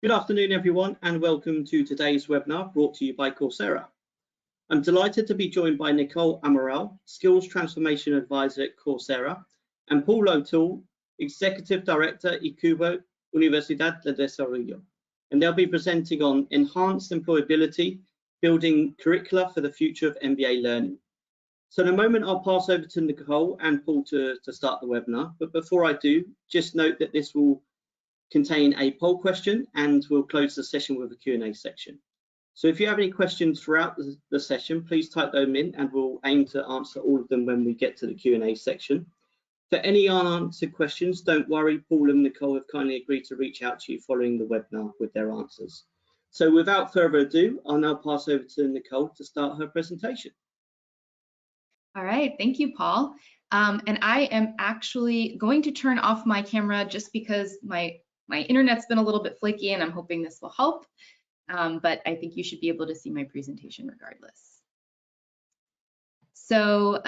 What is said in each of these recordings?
Good afternoon, everyone, and welcome to today's webinar brought to you by Coursera. I'm delighted to be joined by Nicole Amaral, Skills Transformation Advisor at Coursera, and Paul O'Toole, Executive Director, ICUBO, Universidad de Desarrollo. And they'll be presenting on enhanced employability, building curricula for the future of MBA learning. So in a moment, I'll pass over to Nicole and Paul to start the webinar. But before I do, just note that this will contain a poll question and we'll close the session with a Q&A section. So if you have any questions throughout the session, please type them in and we'll aim to answer all of them when we get to the Q&A section. For any unanswered questions, don't worry, Paul and Nicole have kindly agreed to reach out to you following the webinar with their answers. So without further ado, I'll now pass over to Nicole to start her presentation. All right, thank you, Paul. And I am actually going to turn off my camera just because my internet's been a little bit flaky and I'm hoping this will help, but I think you should be able to see my presentation regardless. So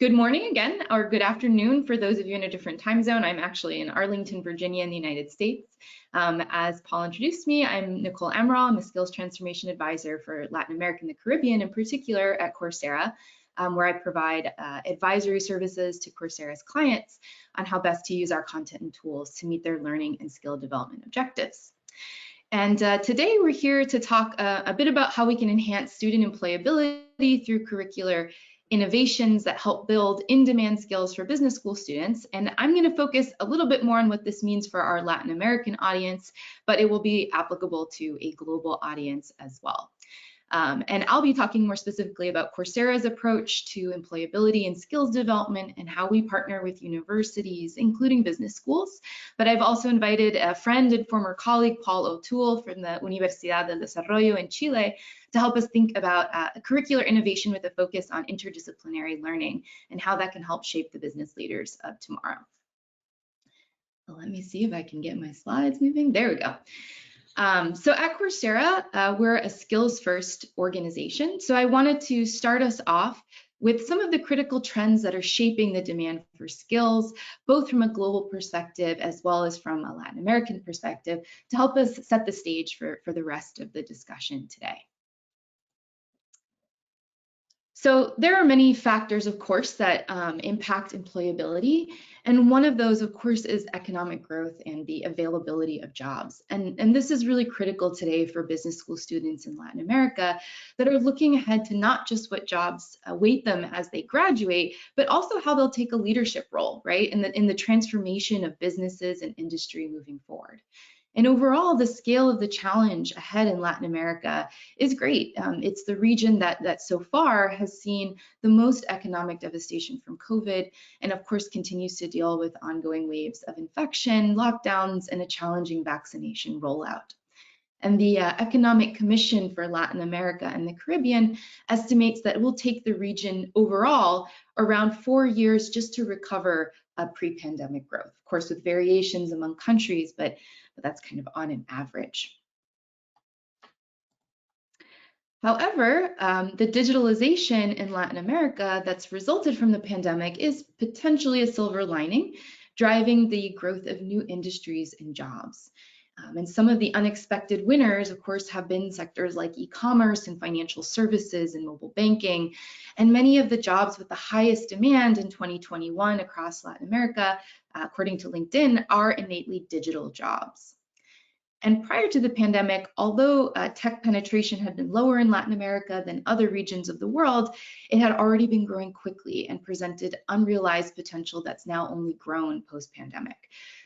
good morning again, or good afternoon for those of you in a different time zone. I'm actually in Arlington, Virginia in the United States. As Paul introduced me, I'm Nicole Amaral. I'm a Skills Transformation Advisor for Latin America and the Caribbean, in particular at Coursera, where I provide advisory services to Coursera's clients on how best to use our content and tools to meet their learning and skill development objectives. And today we're here to talk a bit about how we can enhance student employability through curricular innovations that help build in-demand skills for business school students. And I'm going to focus a little bit more on what this means for our Latin American audience, but it will be applicable to a global audience as well. And I'll be talking more specifically about Coursera's approach to employability and skills development and how we partner with universities, including business schools. But I've also invited a friend and former colleague, Paul O'Toole from the Universidad de Desarrollo in Chile, to help us think about curricular innovation with a focus on interdisciplinary learning and how that can help shape the business leaders of tomorrow. Well, let me see if I can get my slides moving. There we go. So at Coursera, we're a skills-first organization. So I wanted to start us off with some of the critical trends that are shaping the demand for skills, both from a global perspective as well as from a Latin American perspective, to help us set the stage for the rest of the discussion today. So there are many factors, of course, that impact employability. And one of those, of course, is economic growth and the availability of jobs. And this is really critical today for business school students in Latin America that are looking ahead to not just what jobs await them as they graduate, but also how they'll take a leadership role, right, in the transformation of businesses and industry moving forward. And overall, the scale of the challenge ahead in Latin America is great. It's the region that so far has seen the most economic devastation from COVID, and of course continues to deal with ongoing waves of infection, lockdowns, and a challenging vaccination rollout. And the Economic Commission for Latin America and the Caribbean estimates that it will take the region overall around 4 years just to recover pre-pandemic growth, of course with variations among countries, but that's kind of on an average. However, the digitalization in Latin America that's resulted from the pandemic is potentially a silver lining, driving the growth of new industries and jobs. And some of the unexpected winners, of course, have been sectors like e-commerce and financial services and mobile banking. And many of the jobs with the highest demand in 2021 across Latin America, according to LinkedIn, are innately digital jobs. And prior to the pandemic, although tech penetration had been lower in Latin America than other regions of the world, it had already been growing quickly and presented unrealized potential that's now only grown post-pandemic.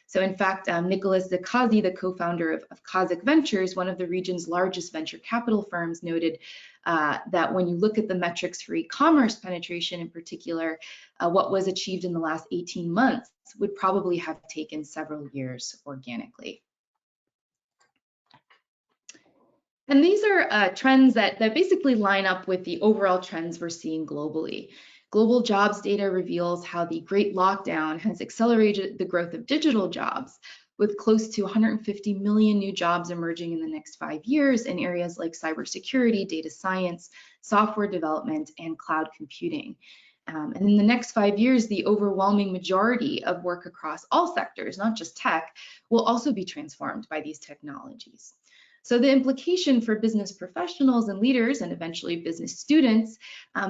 So in fact, Nicholas Zakazi, the co-founder of Kazakh Ventures, one of the region's largest venture capital firms, noted that when you look at the metrics for e-commerce penetration in particular, what was achieved in the last 18 months would probably have taken several years organically. And these are trends that basically line up with the overall trends we're seeing globally. Global jobs data reveals how the Great Lockdown has accelerated the growth of digital jobs, with close to 150 million new jobs emerging in the next 5 years in areas like cybersecurity, data science, software development, and cloud computing. And in the next 5 years, the overwhelming majority of work across all sectors, not just tech, will also be transformed by these technologies. So the implication for business professionals and leaders, and eventually business students,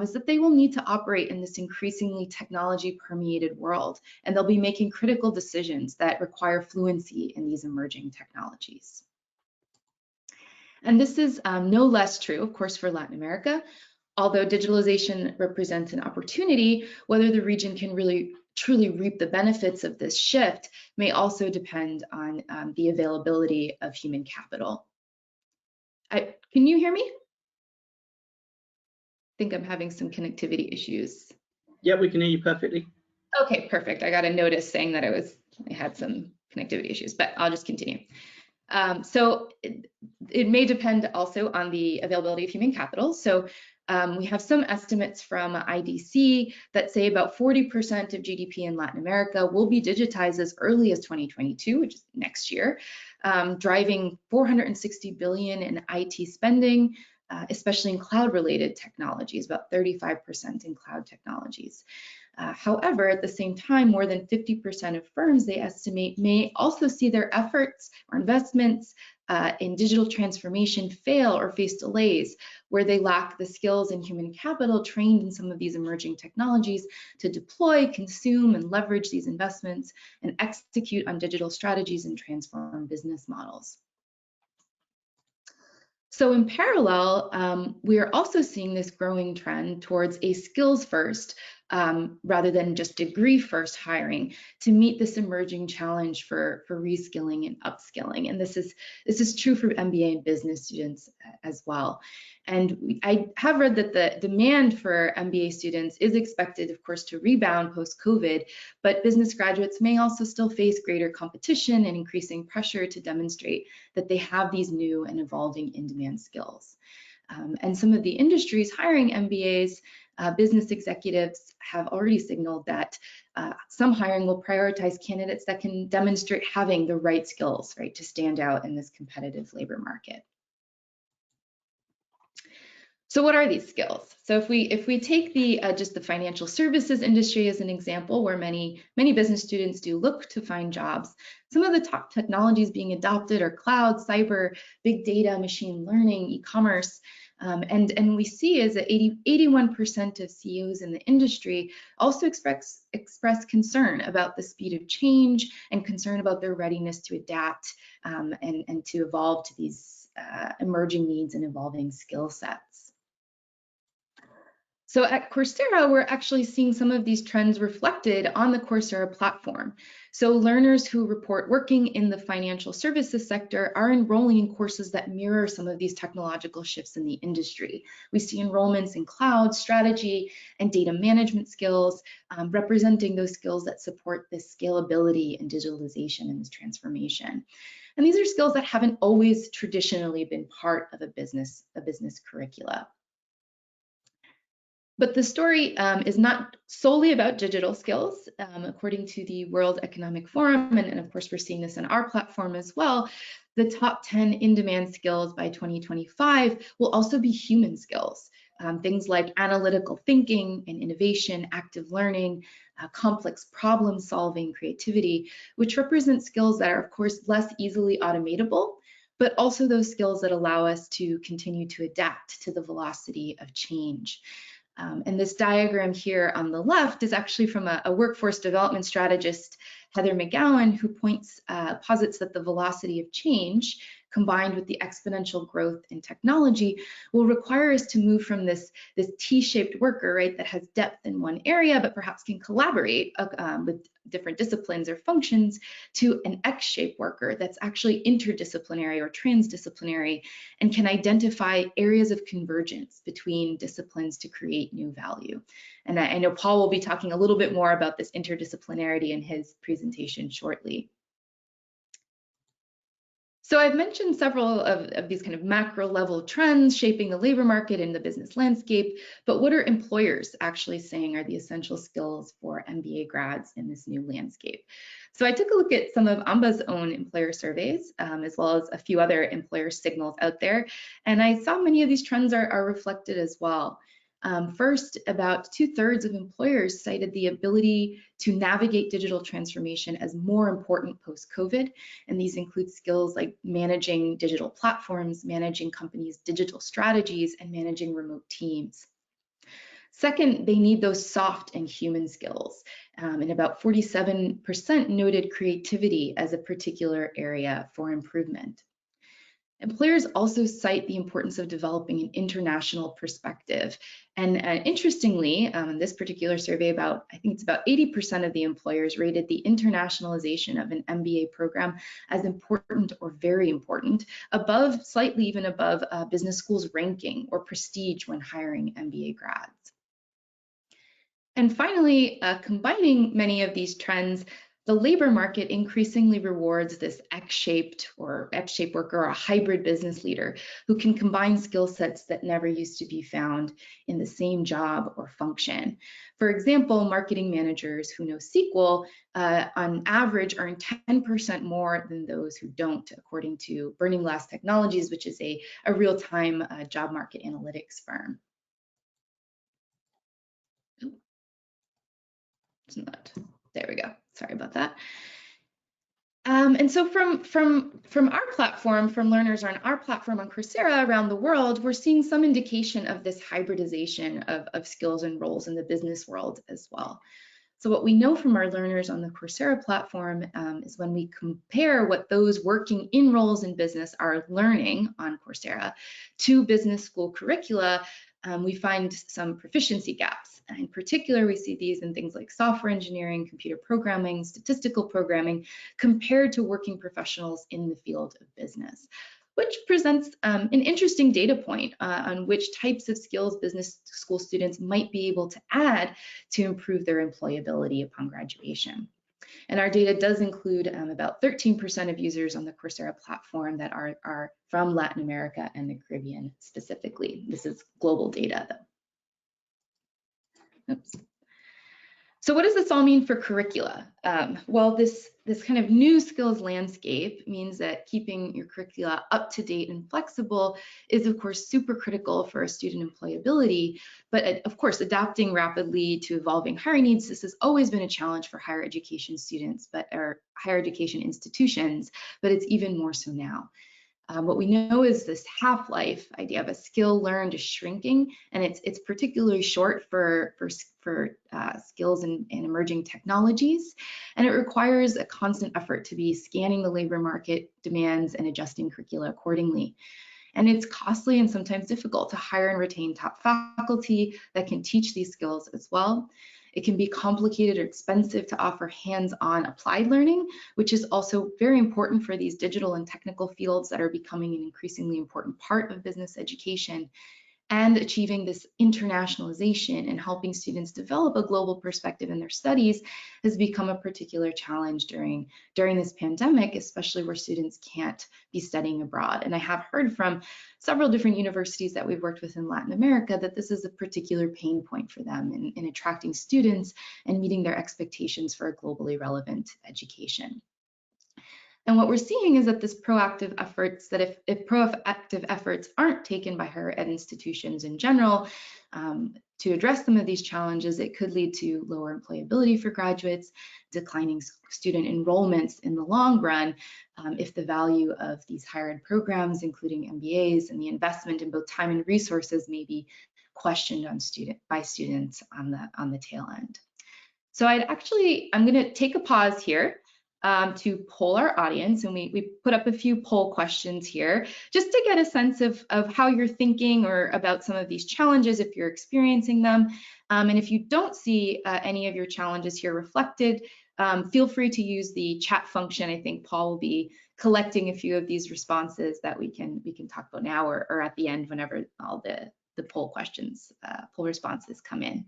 is that they will need to operate in this increasingly technology-permeated world, and they'll be making critical decisions that require fluency in these emerging technologies. And this is no less true, of course, for Latin America. Although digitalization represents an opportunity, whether the region can really truly reap the benefits of this shift may also depend on the availability of human capital. Can you hear me? I think I'm having some connectivity issues. Yeah, we can hear you perfectly. Okay, perfect. I got a notice saying that I had some connectivity issues, but I'll just continue. So it may depend also on the availability of human capital. So we have some estimates from IDC that say about 40% of GDP in Latin America will be digitized as early as 2022, which is next year, driving 460 billion in IT spending, especially in cloud-related technologies, about 35% in cloud technologies. However, at the same time, more than 50% of firms, they estimate, may also see their efforts or investments in digital transformation fail or face delays, where they lack the skills and human capital trained in some of these emerging technologies to deploy, consume, and leverage these investments and execute on digital strategies and transform business models. So in parallel, we are also seeing this growing trend towards a skills first rather than just degree first hiring to meet this emerging challenge for reskilling and upskilling. And this is true for MBA and business students as well. And I have read that the demand for MBA students is expected, of course, to rebound post-COVID, but business graduates may also still face greater competition and increasing pressure to demonstrate that they have these new and evolving in-demand skills. And some of the industries hiring MBAs, business executives have already signaled that some hiring will prioritize candidates that can demonstrate having the right skills, right, to stand out in this competitive labor market. So what are these skills? So if we take just the financial services industry as an example, where many business students do look to find jobs, some of the top technologies being adopted are cloud, cyber, big data, machine learning, e-commerce, and we see is that 81% of CEOs in the industry also express concern about the speed of change and concern about their readiness to adapt and to evolve to these emerging needs and evolving skill sets. So at Coursera, we're actually seeing some of these trends reflected on the Coursera platform. So learners who report working in the financial services sector are enrolling in courses that mirror some of these technological shifts in the industry. We see enrollments in cloud, strategy, and data management skills, representing those skills that support this scalability and digitalization and this transformation. And these are skills that haven't always traditionally been part of a business curricula. But the story is not solely about digital skills. According to the World Economic Forum, and of course we're seeing this on our platform as well, the top 10 in-demand skills by 2025 will also be human skills. Things like analytical thinking and innovation, active learning, complex problem solving, creativity, which represent skills that are of course less easily automatable, but also those skills that allow us to continue to adapt to the velocity of change. And this diagram here on the left is actually from a workforce development strategist, Heather McGowan, who posits that the velocity of change combined with the exponential growth in technology will require us to move from this T-shaped worker, right, that has depth in one area, but perhaps can collaborate with different disciplines or functions, to an X-shaped worker that's actually interdisciplinary or transdisciplinary and can identify areas of convergence between disciplines to create new value. And I know Paul will be talking a little bit more about this interdisciplinarity in his presentation shortly. So I've mentioned several of these kind of macro level trends shaping the labor market and the business landscape, but what are employers actually saying are the essential skills for MBA grads in this new landscape? So I took a look at some of AMBA's own employer surveys, as well as a few other employer signals out there, and I saw many of these trends are reflected as well. First, about 2/3 of employers cited the ability to navigate digital transformation as more important post-COVID, and these include skills like managing digital platforms, managing companies' digital strategies, and managing remote teams. Second, they need those soft and human skills, and about 47% noted creativity as a particular area for improvement. Employers also cite the importance of developing an international perspective. And interestingly, in this particular survey, I think it's about 80% of the employers rated the internationalization of an MBA program as important or very important, slightly even above business schools' ranking or prestige when hiring MBA grads. And finally, combining many of these trends, the labor market increasingly rewards this X-shaped worker or a hybrid business leader who can combine skill sets that never used to be found in the same job or function. For example, marketing managers who know SQL on average earn 10% more than those who don't, according to Burning Glass Technologies, which is a real-time job market analytics firm. There we go. Sorry about that. And so from our platform, from learners on our platform on Coursera around the world, we're seeing some indication of this hybridization of skills and roles in the business world as well. So what we know from our learners on the Coursera platform is when we compare what those working in roles in business are learning on Coursera to business school curricula, we find some proficiency gaps. In particular, we see these in things like software engineering, computer programming, statistical programming, compared to working professionals in the field of business, which presents an interesting data point on which types of skills business school students might be able to add to improve their employability upon graduation. And our data does include about 13% of users on the Coursera platform that are from Latin America and the Caribbean specifically. This is global data though. Oops. So what does this all mean for curricula? Well, this kind of new skills landscape means that keeping your curricula up to date and flexible is of course super critical for student employability, but of course adapting rapidly to evolving hiring needs, this has always been a challenge for higher education students, or higher education institutions, but it's even more so now. What we know is this half-life idea of a skill learned is shrinking, and it's particularly short for skills in emerging technologies, and it requires a constant effort to be scanning the labor market demands and adjusting curricula accordingly. And it's costly and sometimes difficult to hire and retain top faculty that can teach these skills as well. It can be complicated or expensive to offer hands-on applied learning, which is also very important for these digital and technical fields that are becoming an increasingly important part of business education. And achieving this internationalization and helping students develop a global perspective in their studies has become a particular challenge during this pandemic, especially where students can't be studying abroad. And I have heard from several different universities that we've worked with in Latin America that this is a particular pain point for them in attracting students and meeting their expectations for a globally relevant education. And what we're seeing is that this proactive efforts, that if proactive efforts aren't taken by higher ed institutions in general to address some of these challenges, it could lead to lower employability for graduates, declining student enrollments in the long run, if the value of these higher ed programs, including MBAs, and the investment in both time and resources may be questioned by students on the tail end. So I'm going to take a pause here to poll our audience, and we put up a few poll questions here just to get a sense of how you're thinking or about some of these challenges if you're experiencing them. And if you don't see any of your challenges here reflected, feel free to use the chat function. I think Paul will be collecting a few of these responses that we can talk about now or at the end whenever all the poll questions, poll responses come in.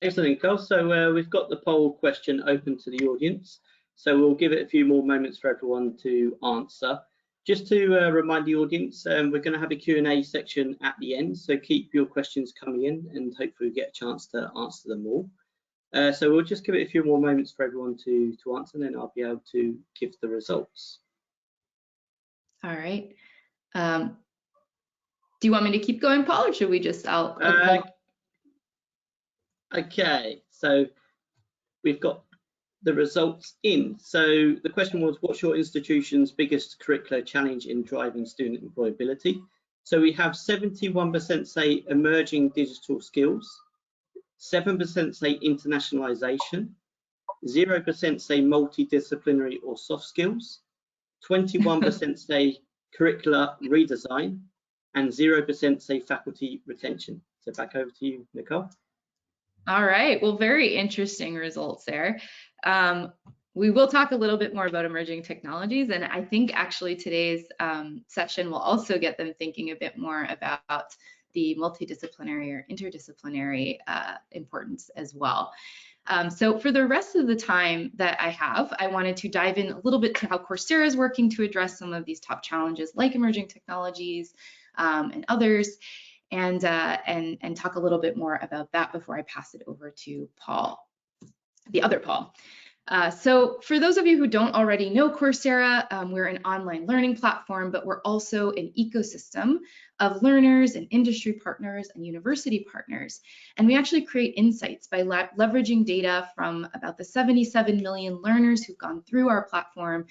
Excellent, Nicole. So we've got the poll question open to the audience. So we'll give it a few more moments for everyone to answer. Just to remind the audience, we're going to have a Q&A section at the end, so keep your questions coming in and hopefully we get a chance to answer them all. So we'll just give it a few more moments for everyone to answer, and then I'll be able to give the results. All right. Do you want me to keep going, Paul, or should we just, Okay, so we've got the results in. So the question was, what's your institution's biggest curricular challenge in driving student employability? So we have 71% say emerging digital skills, 7% say internationalization, 0% say multidisciplinary or soft skills, 21% say curricular redesign, and 0% say faculty retention. So back over to you, Nicole. All right, well, very interesting results there. We will talk a little bit more about emerging technologies, and I think actually today's session will also get them thinking a bit more about the multidisciplinary or interdisciplinary importance as well. So for the rest of the time that I have, I wanted to dive in a little bit to how Coursera is working to address some of these top challenges like emerging technologies and others, and talk a little bit more about that before I pass it over to Paul, the other Paul. So for those of you who don't already know Coursera, we're an online learning platform, but we're also an ecosystem of learners and industry partners and university partners. And we actually create insights by leveraging data from about the 77 million learners who've gone through our platform,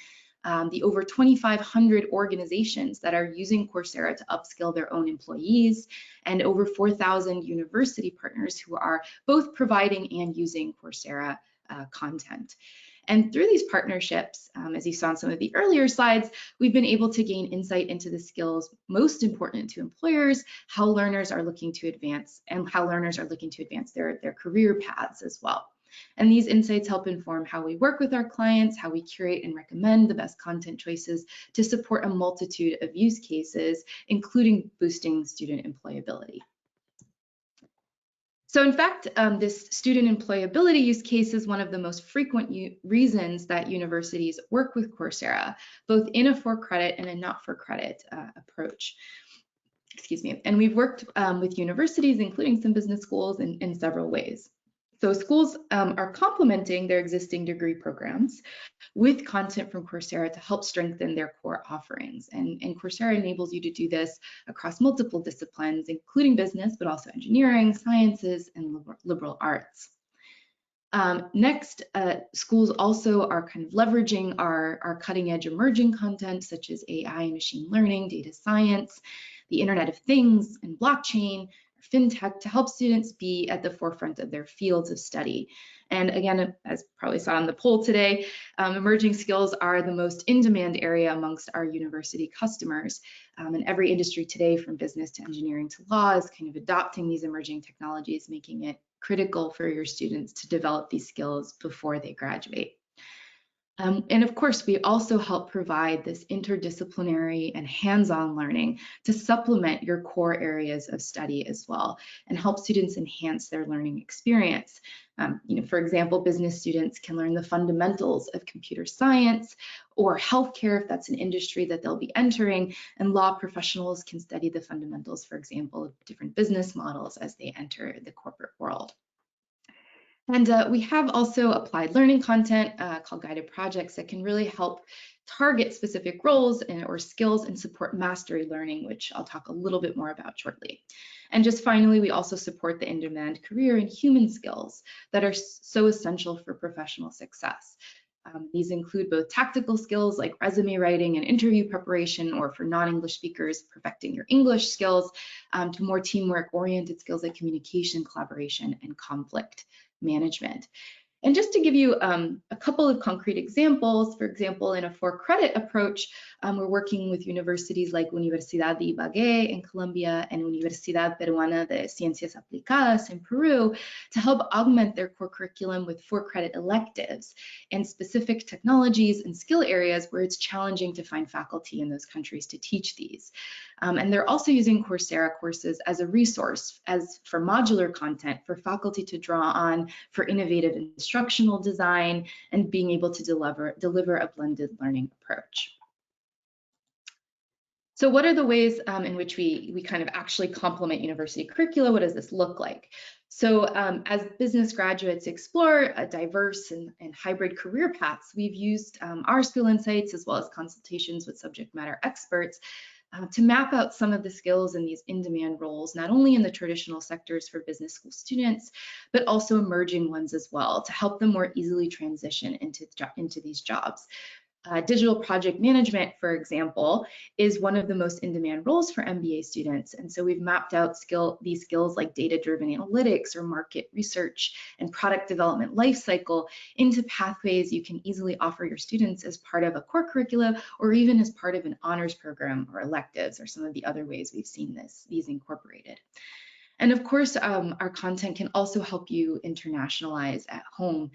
the over 2,500 organizations that are using Coursera to upskill their own employees, and over 4,000 university partners who are both providing and using Coursera content. And through these partnerships, as you saw in some of the earlier slides, we've been able to gain insight into the skills most important to employers, how learners are looking to advance, and how learners are looking to advance their career paths as well. And these insights help inform how we work with our clients, how we curate and recommend the best content choices to support a multitude of use cases, including boosting student employability. So in fact, this student employability use case is one of the most frequent reasons that universities work with Coursera, both in a for-credit and a not-for-credit approach. Excuse me. And we've worked with universities, including some business schools, in several ways. So schools are complementing their existing degree programs with content from Coursera to help strengthen their core offerings. And Coursera enables you to do this across multiple disciplines, including business, but also engineering, sciences, and liberal arts. Next, schools also are kind of leveraging our cutting edge emerging content, such as AI, machine learning, data science, the Internet of Things, and blockchain, fintech, to help students be at the forefront of their fields of study. And again, as probably saw on the poll today, emerging skills are the most in-demand area amongst our university customers. And every industry today, from business to engineering to law, is kind of adopting these emerging technologies, making it critical for your students to develop these skills before they graduate. And of course, we also help provide this interdisciplinary and hands-on learning to supplement your core areas of study as well, and help students enhance their learning experience. For example, business students can learn the fundamentals of computer science or healthcare, if that's an industry that they'll be entering, and law professionals can study the fundamentals, for example, of different business models as they enter the corporate world. And we have also applied learning content called guided projects that can really help target specific roles or skills and support mastery learning, which I'll talk a little bit more about shortly. And just finally, we also support the in-demand career and human skills that are so essential for professional success. These include both tactical skills like resume writing and interview preparation, or for non-English speakers, perfecting your English skills, to more teamwork-oriented skills like communication, collaboration, and conflict management. And just to give you a couple of concrete examples, for example, in a for-credit approach, we're working with universities like Universidad de Ibagué in Colombia and Universidad Peruana de Ciencias Aplicadas in Peru to help augment their core curriculum with for-credit electives and specific technologies and skill areas where it's challenging to find faculty in those countries to teach these. And they're also using Coursera courses as a resource for modular content for faculty to draw on for innovative instructional design and being able to deliver a blended learning approach. So what are the ways in which we kind of actually complement university curricula? What does this look like? So as business graduates explore a diverse and hybrid career paths, we've used our skill insights as well as consultations with subject matter experts to map out some of the skills in these in-demand roles, not only in the traditional sectors for business school students, but also emerging ones as well, to help them more easily transition into these jobs. Digital project management, for example, is one of the most in-demand roles for MBA students. And so we've mapped out these skills like data-driven analytics or market research and product development lifecycle into pathways you can easily offer your students as part of a core curricula or even as part of an honors program or electives or some of the other ways we've seen these incorporated. And of course, our content can also help you internationalize at home,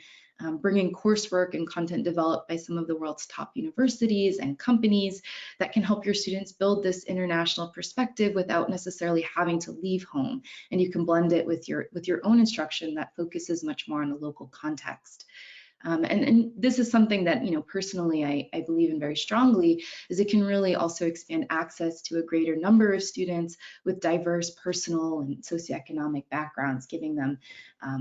bringing coursework and content developed by some of the world's top universities and companies that can help your students build this international perspective without necessarily having to leave home. And you can blend it with your own instruction that focuses much more on a local context. And this is something that, personally I believe in very strongly, is it can really also expand access to a greater number of students with diverse personal and socioeconomic backgrounds, giving them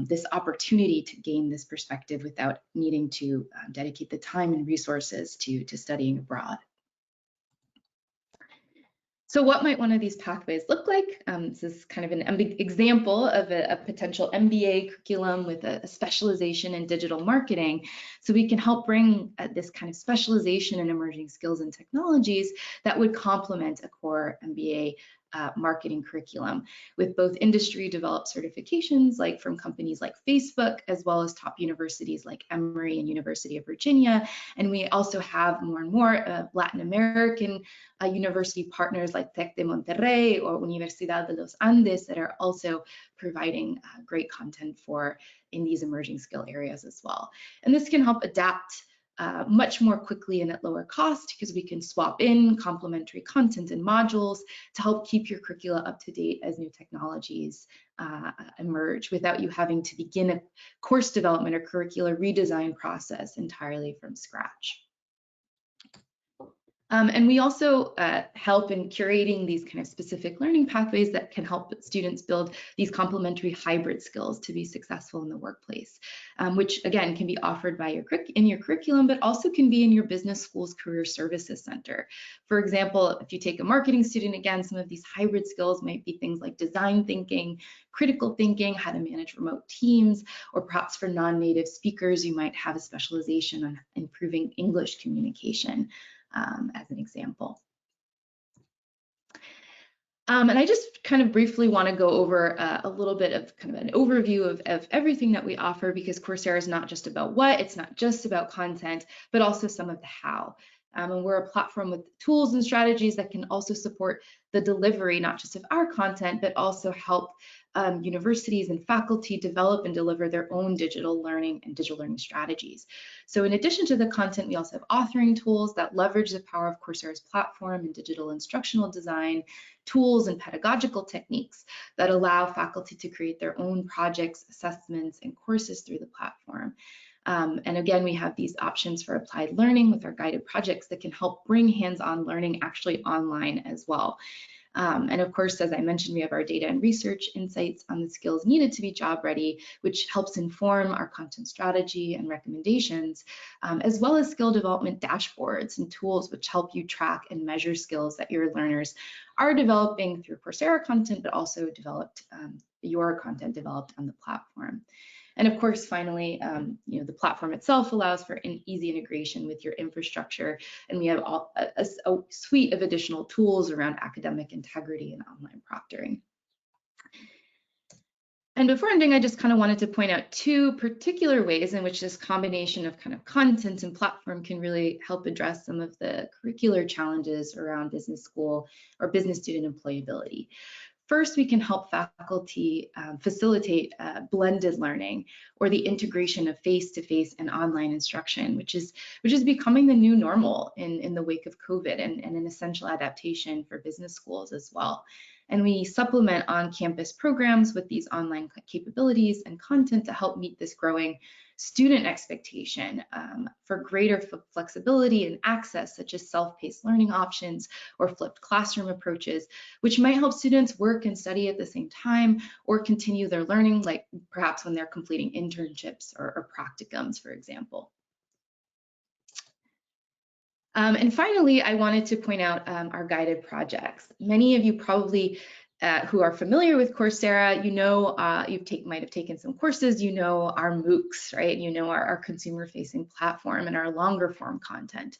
this opportunity to gain this perspective without needing to dedicate the time and resources to studying abroad. So what might one of these pathways look like? This is kind of an example of a potential MBA curriculum with a specialization in digital marketing. So we can help bring this kind of specialization in emerging skills and technologies that would complement a core MBA marketing curriculum with both industry developed certifications like from companies like Facebook, as well as top universities like Emory and University of Virginia. And we also have more and more Latin American university partners like Tec de Monterrey or Universidad de los Andes that are also providing great content in these emerging skill areas as well. And this can help adapt much more quickly and at lower cost because we can swap in complementary content and modules to help keep your curricula up to date as new technologies emerge without you having to begin a course development or curricular redesign process entirely from scratch. And we also help in curating these kind of specific learning pathways that can help students build these complementary hybrid skills to be successful in the workplace, which again can be offered by in your curriculum, but also can be in your business school's career services center. For example, if you take a marketing student, again, some of these hybrid skills might be things like design thinking, critical thinking, how to manage remote teams, or perhaps for non-native speakers, you might have a specialization on improving English communication. As an example. And I just kind of briefly want to go over a little bit of kind of an overview of everything that we offer, because Coursera is not just about what, it's not just about content, but also some of the how. And we're a platform with tools and strategies that can also support the delivery, not just of our content, but also help universities and faculty develop and deliver their own digital learning and digital learning strategies. So in addition to the content, we also have authoring tools that leverage the power of Coursera's platform and digital instructional design, tools and pedagogical techniques that allow faculty to create their own projects, assessments, and courses through the platform. And again, we have these options for applied learning with our guided projects that can help bring hands-on learning actually online as well. And of course, as I mentioned, we have our data and research insights on the skills needed to be job ready, which helps inform our content strategy and recommendations, as well as skill development dashboards and tools which help you track and measure skills that your learners are developing through Coursera content, but also your content developed on the platform. And of course, finally, the platform itself allows for an easy integration with your infrastructure, and we have a suite of additional tools around academic integrity and online proctoring. And before ending, I just kind of wanted to point out two particular ways in which this combination of kind of content and platform can really help address some of the curricular challenges around business school or business student employability. First, we can help faculty facilitate blended learning or the integration of face-to-face and online instruction, which is becoming the new normal in the wake of COVID and an essential adaptation for business schools as well. And we supplement on-campus programs with these online capabilities and content to help meet this growing student expectation for greater flexibility and access, such as self-paced learning options or flipped classroom approaches, which might help students work and study at the same time or continue their learning, like perhaps when they're completing internships or practicums, for example. And finally, I wanted to point out our guided projects. Many of you probably who are familiar with Coursera, you know, might have taken some courses, you know our MOOCs, right? You know our consumer-facing platform and our longer form content.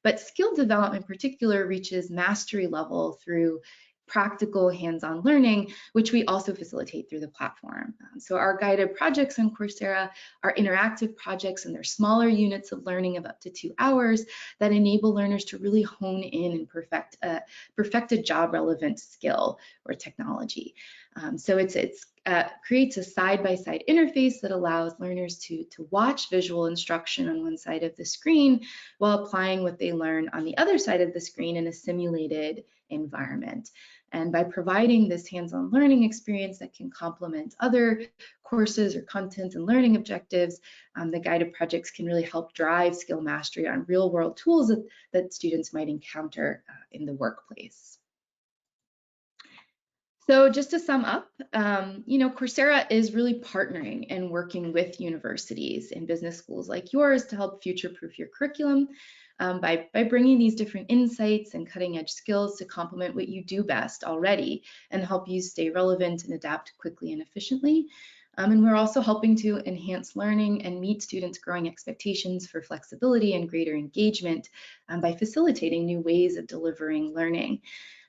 But skill development in particular reaches mastery level through practical hands-on learning, which we also facilitate through the platform. So our guided projects on Coursera are interactive projects, and they're smaller units of learning of up to 2 hours that enable learners to really hone in and perfect a job-relevant skill or technology. So it creates a side-by-side interface that allows learners to watch visual instruction on one side of the screen while applying what they learn on the other side of the screen in a simulated environment. And by providing this hands-on learning experience that can complement other courses or content and learning objectives, the guided projects can really help drive skill mastery on real-world tools that students might encounter in the workplace. So just to sum up, you know, Coursera is really partnering and working with universities and business schools like yours to help future-proof your curriculum by bringing these different insights and cutting-edge skills to complement what you do best already and help you stay relevant and adapt quickly and efficiently. And we're also helping to enhance learning and meet students' growing expectations for flexibility and greater engagement by facilitating new ways of delivering learning.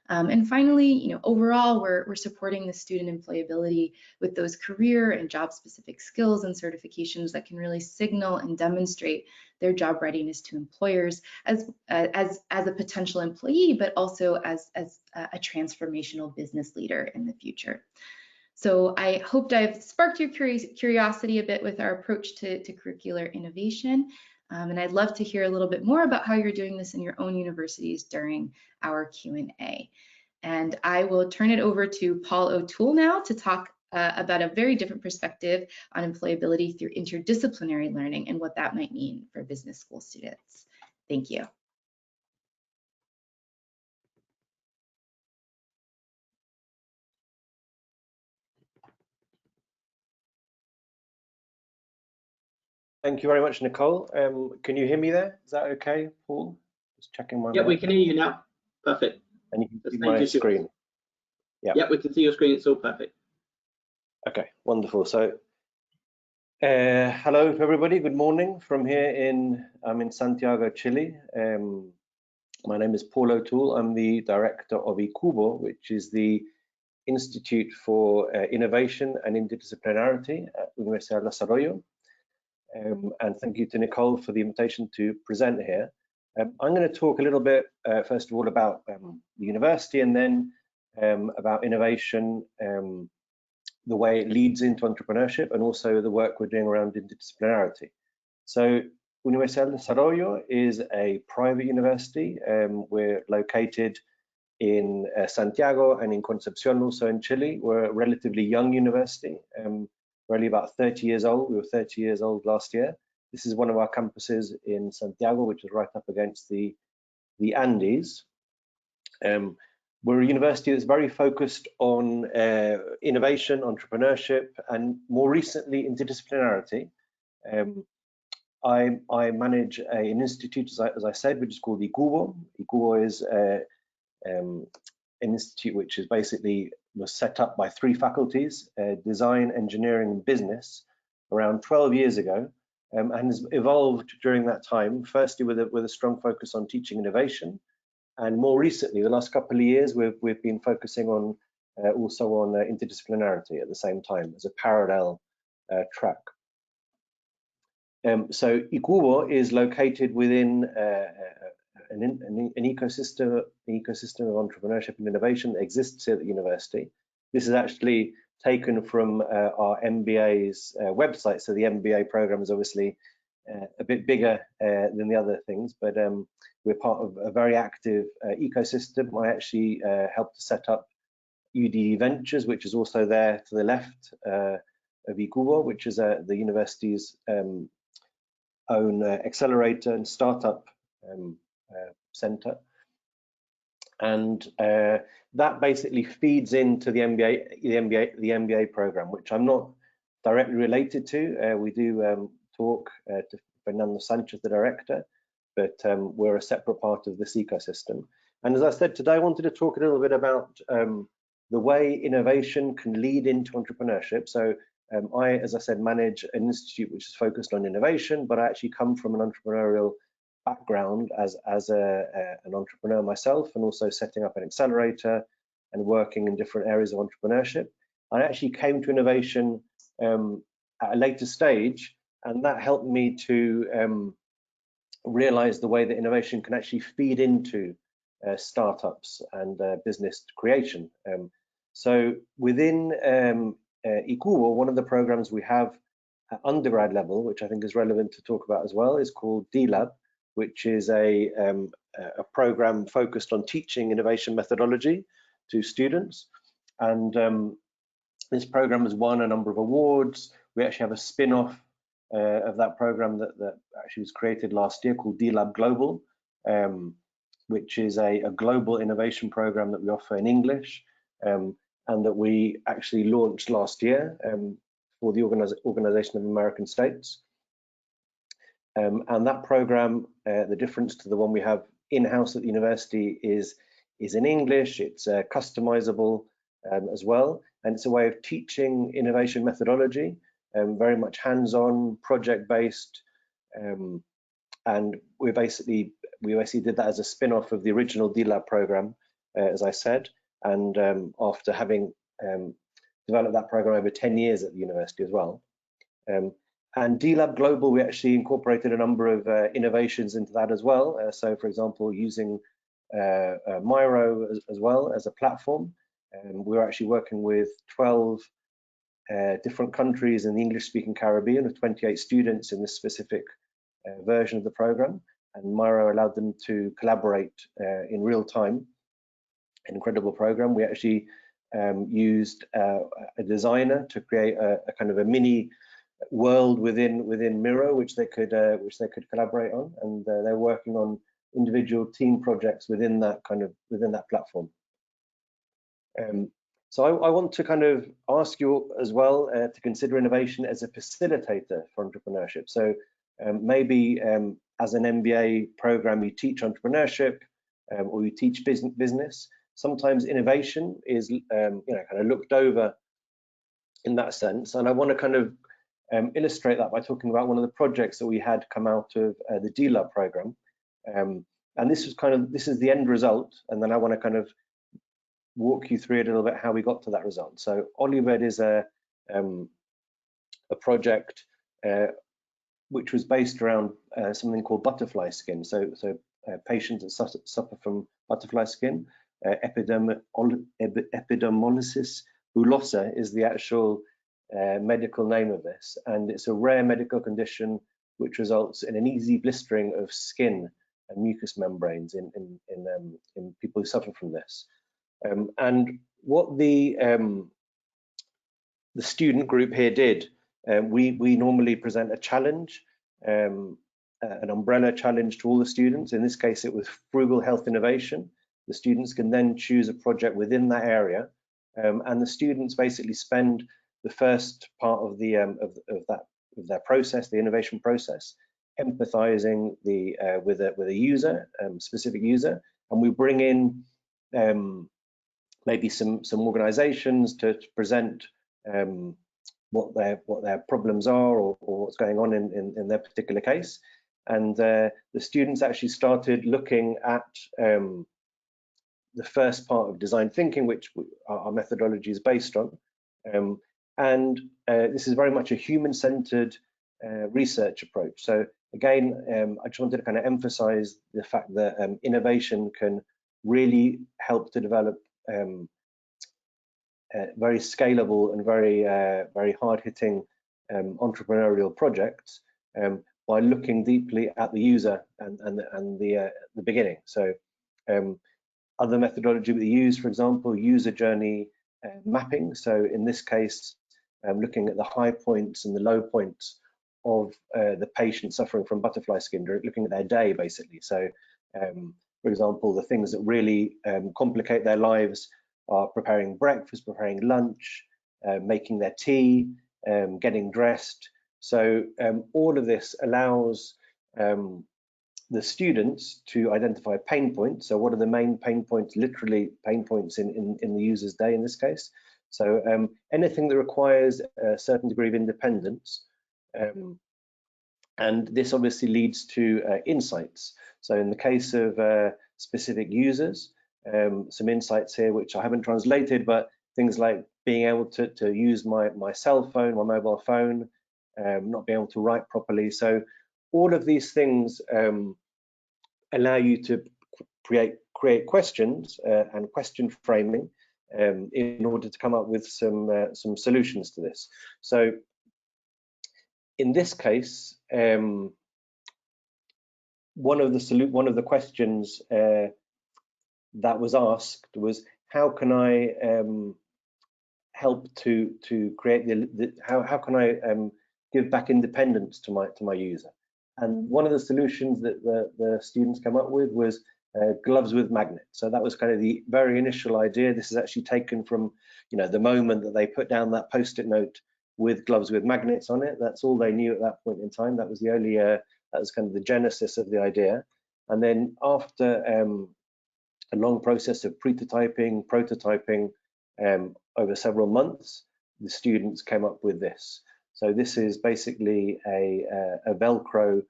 And finally, you know, overall, we're supporting the student employability with those career and job-specific skills and certifications that can really signal and demonstrate their job readiness to employers as a potential employee, but also as a transformational business leader in the future. So I hoped I've sparked your curiosity a bit with our approach to curricular innovation. And I'd love to hear a little bit more about how you're doing this in your own universities during our Q&A. And I will turn it over to Paul O'Toole now to talk about a very different perspective on employability through interdisciplinary learning and what that might mean for business school students. Thank you. Thank you very much, Nicole. Can you hear me there? Is that okay, Paul? Just checking my mic. We can hear you now. Perfect. And you can see my screen. Yeah, we can see your screen. It's all perfect. Okay, wonderful. So, hello everybody. Good morning from here I'm in Santiago, Chile. My name is Paul O'Toole. I'm the director of ICUBO, which is the Institute for Innovation and Interdisciplinarity at Universidad Las Arroyo. And thank you to Nicole for the invitation to present here. I'm going to talk a little bit, first of all, about the university, and then about innovation, the way it leads into entrepreneurship, and also the work we're doing around interdisciplinarity. So Universidad Las Arroyo is a private university. We're located in Santiago and in Concepcion, also in Chile. We're a relatively young university. We're only about 30 years old. We were 30 years old last year. This is one of our campuses in Santiago, which is right up against the Andes. We're a university that's very focused on innovation, entrepreneurship, and more recently, interdisciplinarity. I manage an institute, as I said, which is called ICUBO. ICUBO is an institute which is was set up by 3 faculties, design, engineering, and business, around 12 years ago, and has evolved during that time, firstly with a strong focus on teaching innovation, and more recently, the last couple of years, we've been focusing on also on interdisciplinarity at the same time as a parallel track. So ICUBO is located within an ecosystem of entrepreneurship and innovation that exists at the university. This is actually taken from our MBA's website. So the MBA program is obviously a bit bigger than the other things, but we're part of a very active ecosystem. I actually helped to set up UDD Ventures, which is also there to the left of ICUBO, which is the university's own accelerator and startup center, and that basically feeds into the MBA program, which I'm not directly related to. We do talk to Fernando Sanchez, the director, but we're a separate part of this ecosystem. And as I said today, I wanted to talk a little bit about the way innovation can lead into entrepreneurship. So I, as I said, manage an institute which is focused on innovation, but I actually come from an entrepreneurial background as an entrepreneur myself, and also setting up an accelerator and working in different areas of entrepreneurship. I actually came to innovation at a later stage, and that helped me to realize the way that innovation can actually feed into startups and business creation. So within eCubo, one of the programs we have at undergrad level, which I think is relevant to talk about as well, is called D-Lab, which is a program focused on teaching innovation methodology to students. And this program has won a number of awards. We actually have a spin-off of that program that actually was created last year called D-Lab Global, which is a global innovation program that we offer in English, and that we actually launched last year for the Organization of American States. And that program, the difference to the one we have in-house at the university is in English. It's customizable as well, and it's a way of teaching innovation methodology, very much hands-on, project-based, and we basically did that as a spin-off of the original D-Lab program, as I said, and after having developed that program over 10 years at the university as well. And D-Lab Global, we actually incorporated a number of innovations into that as well. So, for example, using Miro as well as a platform. We're actually working with 12 different countries in the English-speaking Caribbean with 28 students in this specific version of the program. And Miro allowed them to collaborate in real time. An incredible program. We actually used a designer to create a kind of a mini world within Miro, which they could collaborate on, and they're working on individual team projects within that platform. So I want to kind of ask you as well to consider innovation as a facilitator for entrepreneurship. So maybe as an MBA program, you teach entrepreneurship or you teach business. Sometimes innovation is kind of looked over in that sense, and I want to kind of illustrate that by talking about one of the projects that we had come out of the D-Lab program, and this is the end result, and then I want to kind of walk you through a little bit how we got to that result. So Olived is a project which was based around something called butterfly skin. So patients that suffer from butterfly skin, epidermolysis bullosa is the actual medical name of this, and it's a rare medical condition which results in an easy blistering of skin and mucous membranes in people who suffer from this. And what the student group here did, we normally present a challenge, an umbrella challenge to all the students. In this case, it was frugal health innovation. The students can then choose a project within that area, and the students basically spend the first part of their process, the innovation process, empathizing with a user, specific user, and we bring in maybe some organizations to present what their problems are or what's going on in their particular case. And the students actually started looking at the first part of design thinking, which our methodology is based on. And this is very much a human-centered research approach. So again, I just wanted to kind of emphasize the fact that innovation can really help to develop very scalable and very hard-hitting entrepreneurial projects by looking deeply at the user and the beginning. So other methodology we use, for example, user journey mapping. So in this case, looking at the high points and the low points of the patient suffering from butterfly skin, looking at their day basically. So for example, the things that really complicate their lives are preparing breakfast, preparing lunch, making their tea, getting dressed. So all of this allows the students to identify pain points. So what are the main pain points, literally pain points in the user's day in this case. So anything that requires a certain degree of independence, and this obviously leads to insights. So in the case of specific users, some insights here which I haven't translated, but things like being able to use my cell phone, my mobile phone, not being able to write properly. So all of these things allow you to create questions and question framing in order to come up with some solutions to this. So in this case, one of the questions that was asked was, how can I help to create how can I give back independence to my user? And one of the solutions that the students came up with was gloves with magnets. So that was kind of the very initial idea. This is actually taken from, you know, the moment that they put down that post-it note with gloves with magnets on it. That's all they knew at that point in time. That was the only that was kind of the genesis of the idea. And then after a long process of prototyping over several months, the students came up with this. So this is basically a Velcro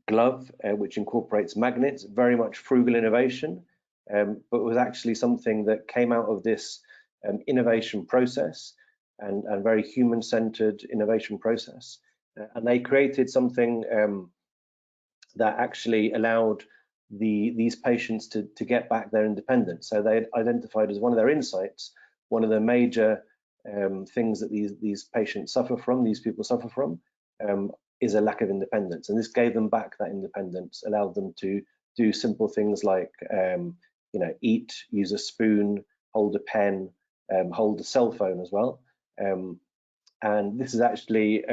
glove which incorporates magnets, very much frugal innovation, but was actually something that came out of this innovation process and very human-centered innovation process. And they created something that actually allowed these patients to get back their independence. So they identified as one of their insights, one of the major things that these patients suffer from, these people suffer from, is a lack of independence. And this gave them back that independence, allowed them to do simple things like, you know, eat, use a spoon, hold a pen, hold a cell phone as well. And this is actually,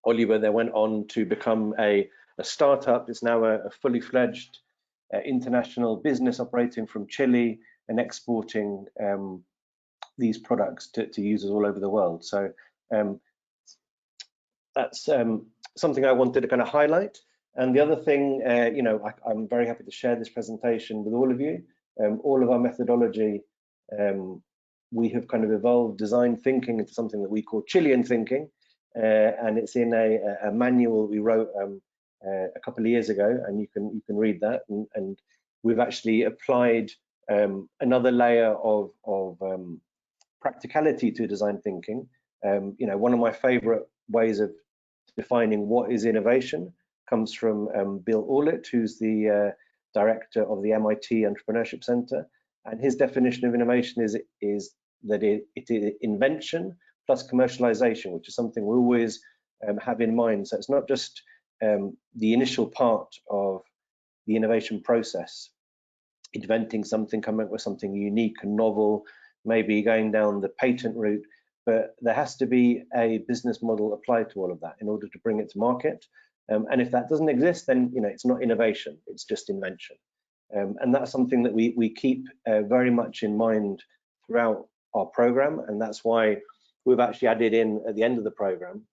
Oliver then went on to become a startup. It's now a fully fledged international business operating from Chile and exporting these products to users all over the world. So that's something I wanted to kind of highlight. And the other thing, you know, I'm very happy to share this presentation with all of you. All of our methodology, we have kind of evolved design thinking into something that we call Chilean thinking, and it's in a manual we wrote a couple of years ago, and you can read that. And we've actually applied another layer of practicality to design thinking. You know, one of my favorite ways of defining what is innovation comes from Bill Orlitt, who's the director of the MIT Entrepreneurship Center, and his definition of innovation is that it is invention plus commercialization, which is something we always have in mind. So it's not just the initial part of the innovation process, inventing something, coming up with something unique and novel, maybe going down the patent route, but there has to be a business model applied to all of that in order to bring it to market. And if that doesn't exist, then, you know, it's not innovation, it's just invention. And that's something that we keep very much in mind throughout our program, and that's why we've actually added in at the end of the program,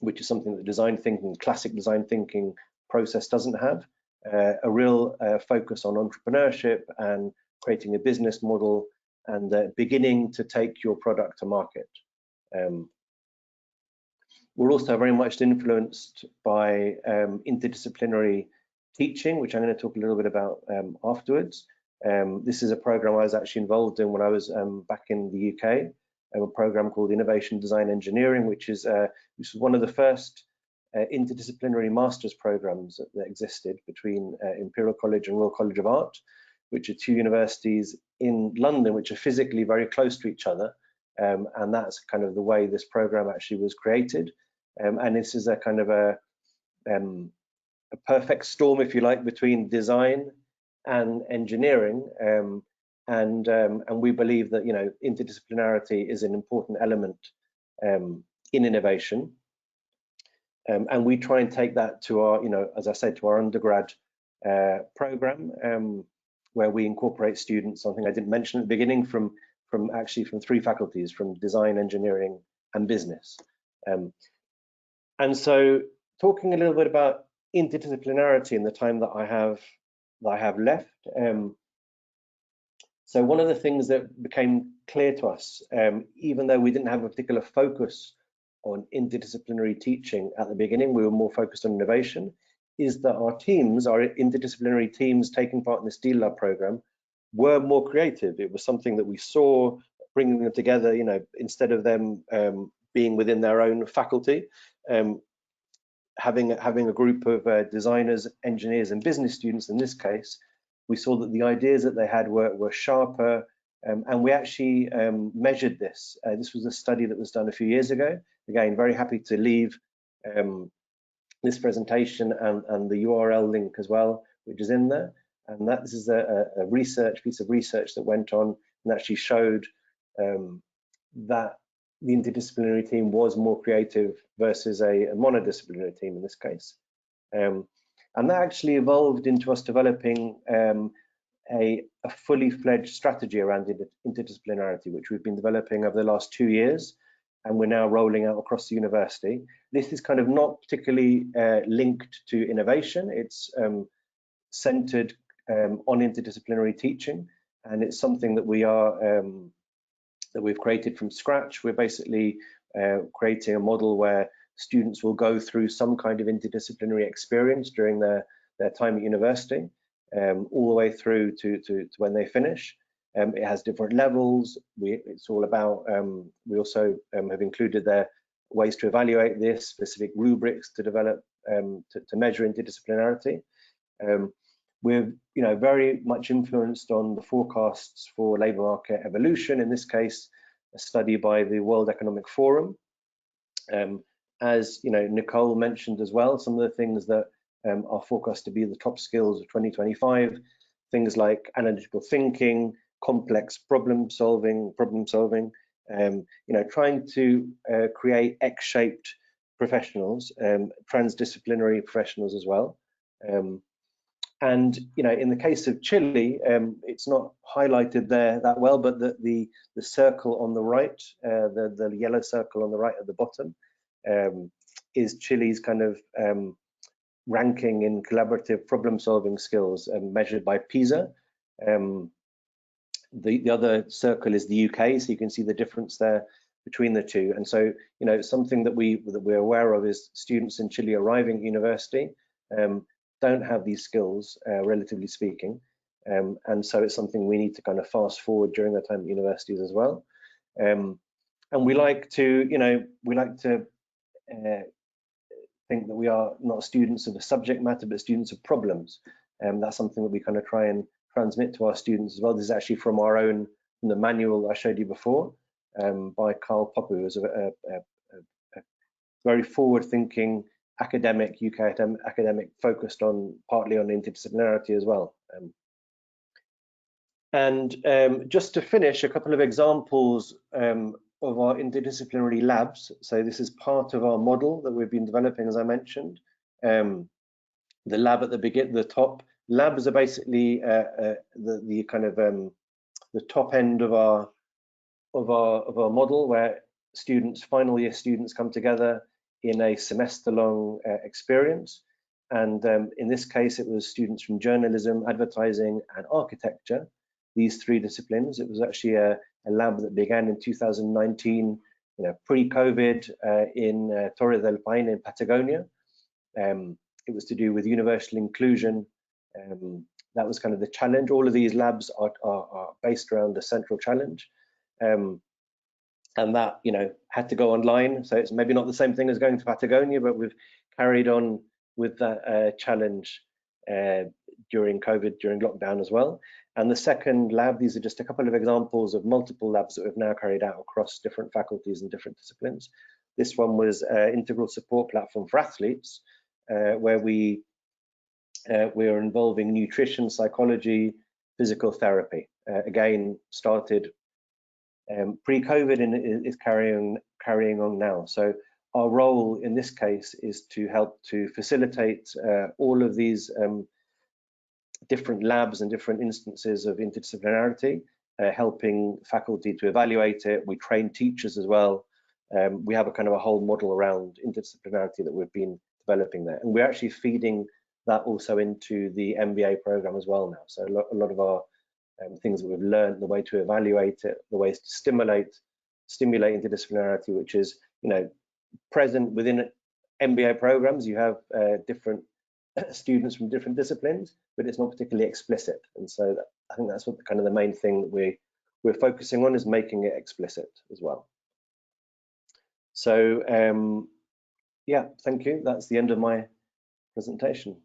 which is something that design thinking, classic design thinking process doesn't have, a real focus on entrepreneurship and creating a business model and beginning to take your product to market. We're also very much influenced by interdisciplinary teaching, which I'm going to talk a little bit about afterwards. This is a program I was actually involved in when I was back in the UK, a program called Innovation Design Engineering, which is one of the first interdisciplinary master's programs that existed between Imperial College and Royal College of Art, which are two universities in London which are physically very close to each other. And that's kind of the way this program actually was created. And this is a kind of a perfect storm, if you like, between design and engineering. And we believe that, you know, interdisciplinarity is an important element in innovation. And we try and take that to our, you know, as I said, to our undergrad program, where we incorporate students, something I didn't mention at the beginning, from three faculties, from design, engineering, and business. And so talking a little bit about interdisciplinarity in the time that I have left. So one of the things that became clear to us, even though we didn't have a particular focus on interdisciplinary teaching at the beginning, we were more focused on innovation, is that our teams, our interdisciplinary teams taking part in this Deal Lab program, were more creative. It was something that we saw bringing them together, you know, instead of them being within their own faculty, having a group of designers, engineers, and business students in this case, we saw that the ideas that they had were sharper, and we actually measured this. This was a study that was done a few years ago. Again, very happy to leave this presentation and the URL link as well, which is in there. And this is a piece of research that went on and actually showed that the interdisciplinary team was more creative versus a monodisciplinary team in this case. And that actually evolved into us developing a fully fledged strategy around interdisciplinarity, which we've been developing over the last 2 years, and we're now rolling out across the university. This is kind of not particularly linked to innovation. It's centered on interdisciplinary teaching, and it's something that we've created from scratch. We're basically creating a model where students will go through some kind of interdisciplinary experience during their time at university, all the way through to when they finish. It has different levels. It's all about, we also have included there ways to evaluate this, specific rubrics to develop, to measure interdisciplinarity. We're very much influenced on the forecasts for labour market evolution, in this case, a study by the World Economic Forum. As Nicole mentioned as well, some of the things that are forecast to be the top skills of 2025, things like analytical thinking, complex problem solving, trying to create X-shaped professionals, transdisciplinary professionals as well. And in the case of Chile, it's not highlighted there that well, but the circle on the right, the yellow circle on the right at the bottom, is Chile's kind of ranking in collaborative problem-solving skills measured by PISA. The other circle is the UK, so you can see the difference there between the two. And so, something that we're aware of is students in Chile arriving at university don't have these skills, relatively speaking, and so it's something we need to kind of fast forward during their time at universities as well. And we like to think that we are not students of the subject matter, but students of problems. That's something that we kind of try and transmit to our students as well. This is actually from the manual I showed you before, by Karl Popper, who's a very forward-thinking academic, UK academic, focused partly on interdisciplinarity as well. Just to finish, a couple of examples of our interdisciplinary labs. So this is part of our model that we've been developing, as I mentioned. The lab at the top. Labs are basically the kind of the top end of our model, where final year students come together in a semester-long experience. And in this case, it was students from journalism, advertising, and architecture. These 3 disciplines. It was actually a lab that began in 2019, pre-COVID, in Torre del Paine in Patagonia. It was to do with universal inclusion. That was kind of the challenge. All of these labs are based around a central challenge, and that had to go online. So it's maybe not the same thing as going to Patagonia, but we've carried on with that challenge during COVID, during lockdown as well. And the second lab, these are just a couple of examples of multiple labs that we've now carried out across different faculties and different disciplines. This one was integral support platform for athletes, where we are involving nutrition, psychology, physical therapy. Again, started pre-COVID and is carrying on now. So our role in this case is to help to facilitate all of these different labs and different instances of interdisciplinarity, helping faculty to evaluate it. We train teachers as well. We have a kind of a whole model around interdisciplinarity that we've been developing there. And we're actually feeding that also into the MBA program as well now. So a lot of our things that we've learned, the way to evaluate it, the ways to stimulate interdisciplinarity, which is, you know, present within MBA programs. You have different students from different disciplines, but it's not particularly explicit. And so I think that's what kind of the main thing that we're focusing on, is making it explicit as well. So yeah, thank you. That's the end of my presentation.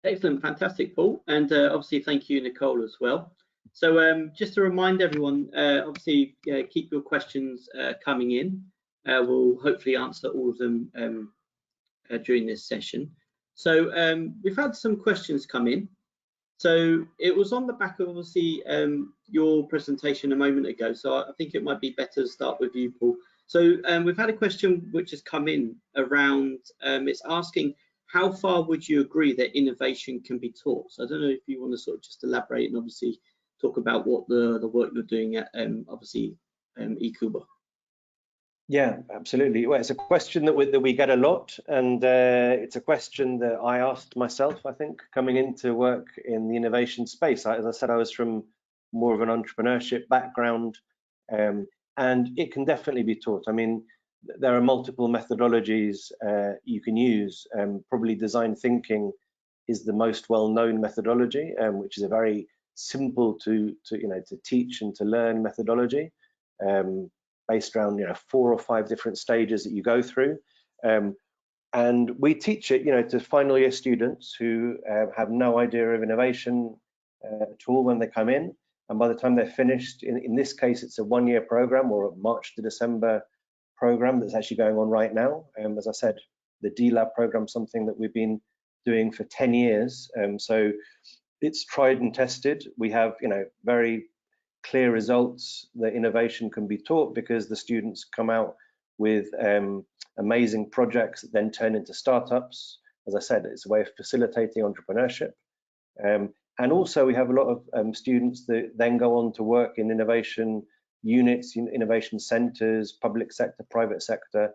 Excellent, fantastic, Paul, and obviously thank you, Nicole, as well. So just to remind everyone, obviously keep your questions coming in. We'll hopefully answer all of them during this session. So we've had some questions come in. So it was on the back of obviously your presentation a moment ago. So I think it might be better to start with you, Paul. So we've had a question which has come in around, it's asking, how far would you agree that innovation can be taught? So I don't know if you want to sort of just elaborate and obviously talk about what the work you're doing at obviously eCuba. Yeah, absolutely. Well, it's a question that we get a lot, and it's a question that I asked myself, I think, coming into work in the innovation space. As I said, I was from more of an entrepreneurship background, and it can definitely be taught. I mean, there are multiple methodologies you can use. Probably design thinking is the most well-known methodology, which is a very simple to teach and to learn methodology, based around 4 or 5 different stages that you go through. And we teach it to final year students who have no idea of innovation at all when they come in. And by the time they're finished, in this case, it's a 1-year program, or a March to December program that's actually going on right now. As I said, the D-Lab program, something that we've been doing for 10 years. So it's tried and tested. We have very clear results that innovation can be taught, because the students come out with amazing projects that then turn into startups. As I said, it's a way of facilitating entrepreneurship. And also we have a lot of students that then go on to work in innovation units, innovation centers, public sector, private sector,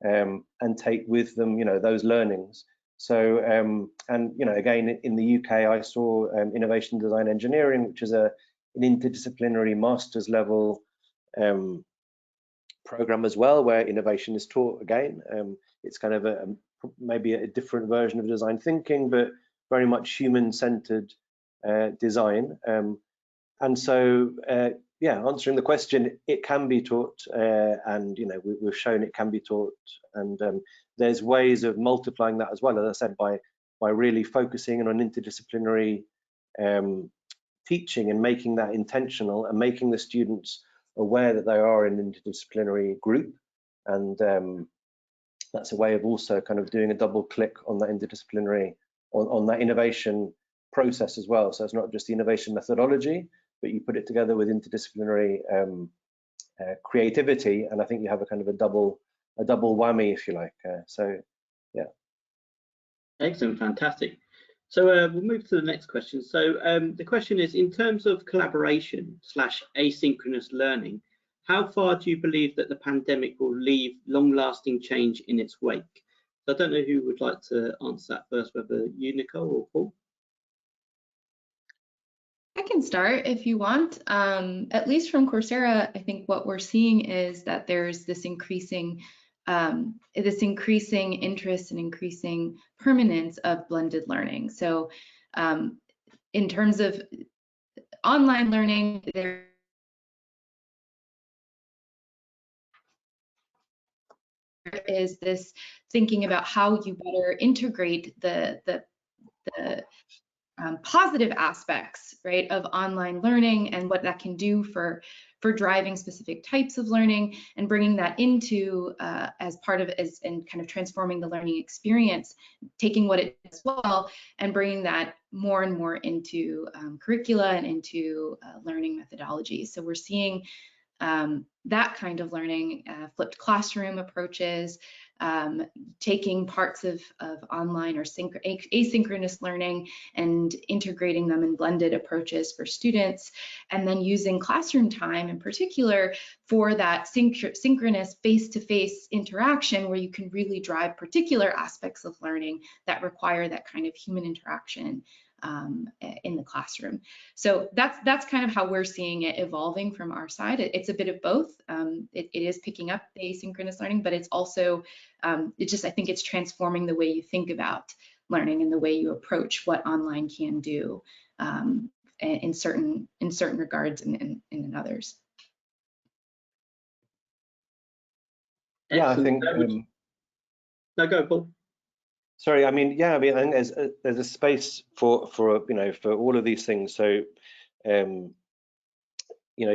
and take with them those learnings. So and again, in the UK, I saw innovation design engineering, which is an interdisciplinary master's level program as well, where innovation is taught again. It's kind of maybe a different version of design thinking, but very much human-centered design. And so yeah, answering the question, it can be taught, and we've shown it can be taught, and there's ways of multiplying that as well, as I said, by really focusing on interdisciplinary teaching and making that intentional, and making the students aware that they are in an interdisciplinary group. And that's a way of also kind of doing a double click on that interdisciplinary, on that innovation process as well. So it's not just the innovation methodology, but you put it together with interdisciplinary creativity, and I think you have a kind of a double whammy, if you like. So yeah. Excellent, fantastic. So we'll move to the next question. So the question is, in terms of collaboration / asynchronous learning, how far do you believe that the pandemic will leave long-lasting change in its wake? So I don't know who would like to answer that first, whether you, Nicole, or Paul. I can start if you want. At least from Coursera, I think what we're seeing is that there's this increasing interest and increasing permanence of blended learning. So in terms of online learning, there is this thinking about how you better integrate the positive aspects, right, of online learning, and what that can do for driving specific types of learning, and bringing that into as part of it, and kind of transforming the learning experience, taking what it does well and bringing that more and more into curricula and into learning methodologies. So we're seeing that kind of learning, flipped classroom approaches, taking parts of online or asynchronous learning and integrating them in blended approaches for students, and then using classroom time in particular for that synchronous face-to-face interaction where you can really drive particular aspects of learning that require that kind of human interaction in the classroom. So that's kind of how we're seeing it evolving from our side. It's a bit of both. It is picking up the asynchronous learning, but it's also, I think it's transforming the way you think about learning and the way you approach what online can do in certain regards and in others. Yeah, I think. No, go, Paul. Sorry, I think there's a space for all of these things. So, you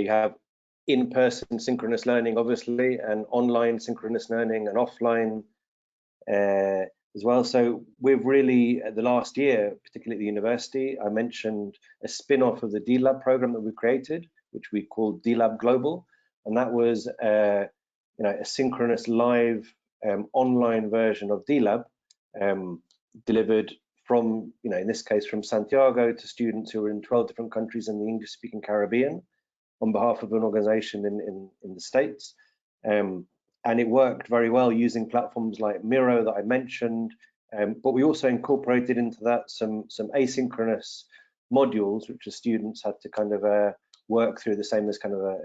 have in-person synchronous learning, obviously, and online synchronous learning, and offline as well. So we've really, the last year, particularly at the university, I mentioned a spin-off of the D-Lab program that we created, which we called D-Lab Global, and that was a synchronous live online version of D-Lab. Delivered from, in this case, from Santiago to students who are in 12 different countries in the English-speaking Caribbean on behalf of an organization in the States. And it worked very well using platforms like Miro that I mentioned, but we also incorporated into that some asynchronous modules, which the students had to kind of work through, the same as kind of a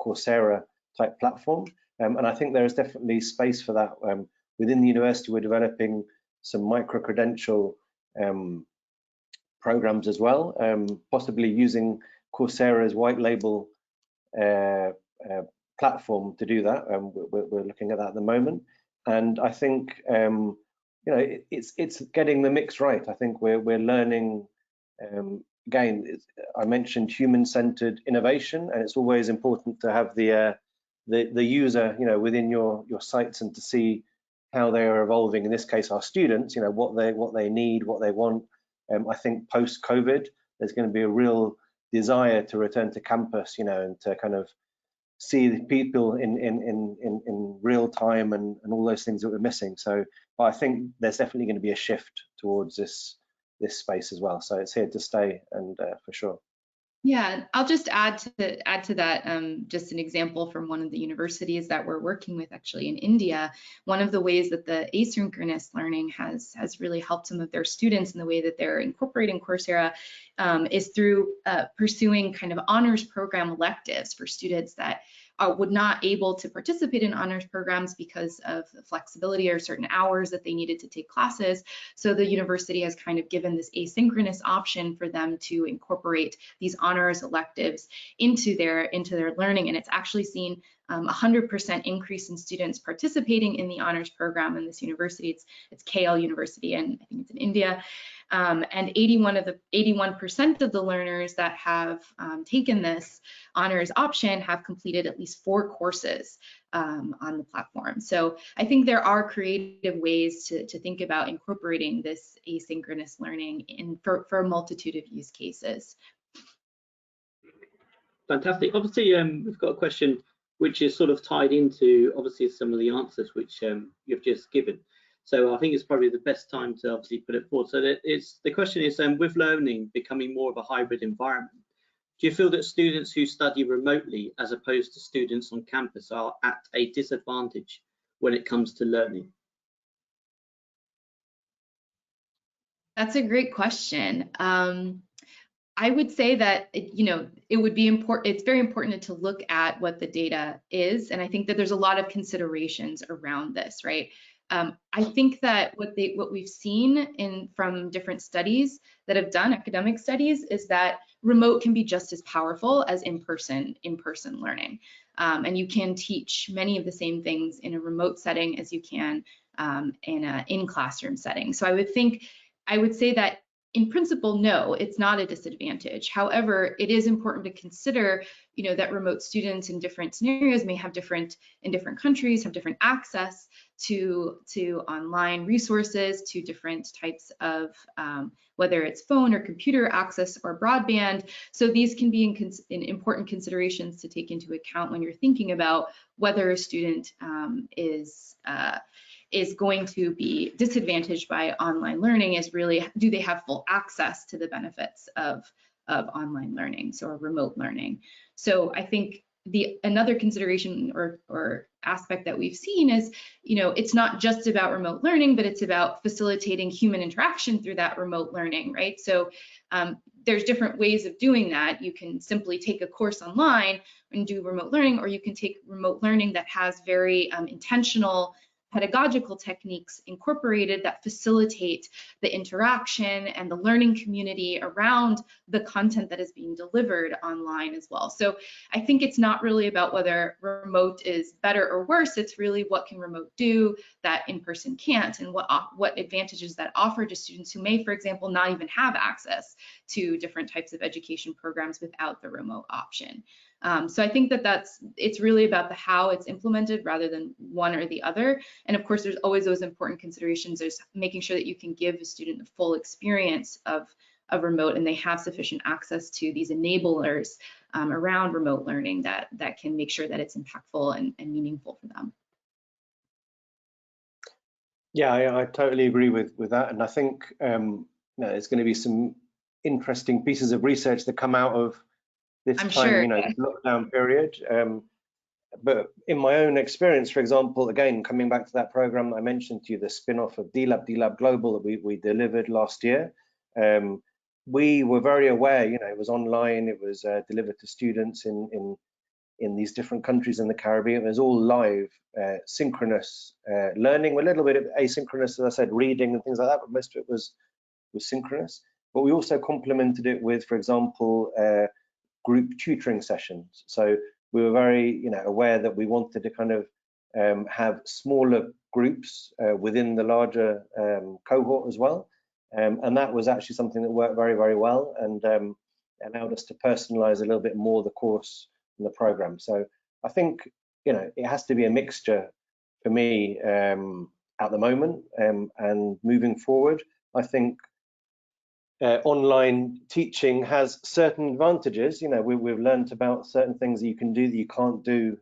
Coursera type platform. And I think there is definitely space for that. Within the university, we're developing some micro-credential programs as well, possibly using Coursera's white label platform to do that. We're looking at that at the moment, and I think it's getting the mix right. I think we're learning. Again, I mentioned human-centered innovation, and it's always important to have the user, within your sites, and to see how they are evolving. In this case, our students, what they need, what they want. I think post-COVID, there's going to be a real desire to return to campus, and to kind of see the people in real time and all those things that we're missing. So I think there's definitely going to be a shift towards this space as well. So it's here to stay, and for sure. Yeah, I'll just add to that, just an example from one of the universities that we're working with actually in India. One of the ways that the asynchronous learning has really helped some of their students in the way that they're incorporating Coursera is through pursuing kind of honors program electives for students that would not able to participate in honors programs because of the flexibility or certain hours that they needed to take classes. So the university has kind of given this asynchronous option for them to incorporate these honors electives into their learning, and it's actually seen 100% increase in students participating in the honors program in this university. It's KL University, and I think it's in India. And 81% of the learners that have taken this honors option have completed at least 4 courses on the platform. So I think there are creative ways to think about incorporating this asynchronous learning for a multitude of use cases. Fantastic. Obviously, we've got a question which is sort of tied into obviously some of the answers which you've just given. So I think it's probably the best time to obviously put it forward. So the question is, with learning becoming more of a hybrid environment, do you feel that students who study remotely as opposed to students on campus are at a disadvantage when it comes to learning? That's a great question. I would say that it would be important. It's very important to look at what the data is, and I think that there's a lot of considerations around this, right? I think that what we've seen from different studies that have done academic studies is that remote can be just as powerful as in-person learning, and you can teach many of the same things in a remote setting as you can in an in-classroom setting. So I would say that in principle, no, it's not a disadvantage. However, it is important to consider, that remote students in different scenarios may have in different countries, have different access to online resources, to different types of, whether it's phone or computer access or broadband. So these can be important considerations to take into account when you're thinking about whether a student is going to be disadvantaged by online learning is really, do they have full access to the benefits of online learning, so remote learning? So I think another consideration or aspect that we've seen is, it's not just about remote learning, but it's about facilitating human interaction through that remote learning, right? So there's different ways of doing that. You can simply take a course online and do remote learning, or you can take remote learning that has very intentional pedagogical techniques incorporated that facilitate the interaction and the learning community around the content that is being delivered online as well. So I think it's not really about whether remote is better or worse, it's really what can remote do that in-person can't, and what advantages that offer to students who may, for example, not even have access to different types of education programs without the remote option. So I think it's really about the how it's implemented rather than one or the other. And of course, there's always those important considerations. There's making sure that you can give a student the full experience of remote, and they have sufficient access to these enablers around remote learning that can make sure that it's impactful and meaningful for them. Yeah, I totally agree with that. And I think there's going to be some interesting pieces of research that come out of this lockdown period. But in my own experience, for example, again, coming back to that program I mentioned to you, the spin-off of D-Lab Global that we delivered last year, we were very aware, it was online, it was delivered to students in these different countries in the Caribbean. It was all live, synchronous learning, a little bit of asynchronous, as I said, reading and things like that, but most of it was synchronous. But we also complemented it with, for example, group tutoring sessions. So we were very, aware that we wanted to kind of have smaller groups within the larger cohort as well. And that was actually something that worked very, very well, and allowed us to personalize a little bit more the course and the program. So I think, it has to be a mixture for me at the moment, and moving forward. I think online teaching has certain advantages. We've learned about certain things that you can do that you can't do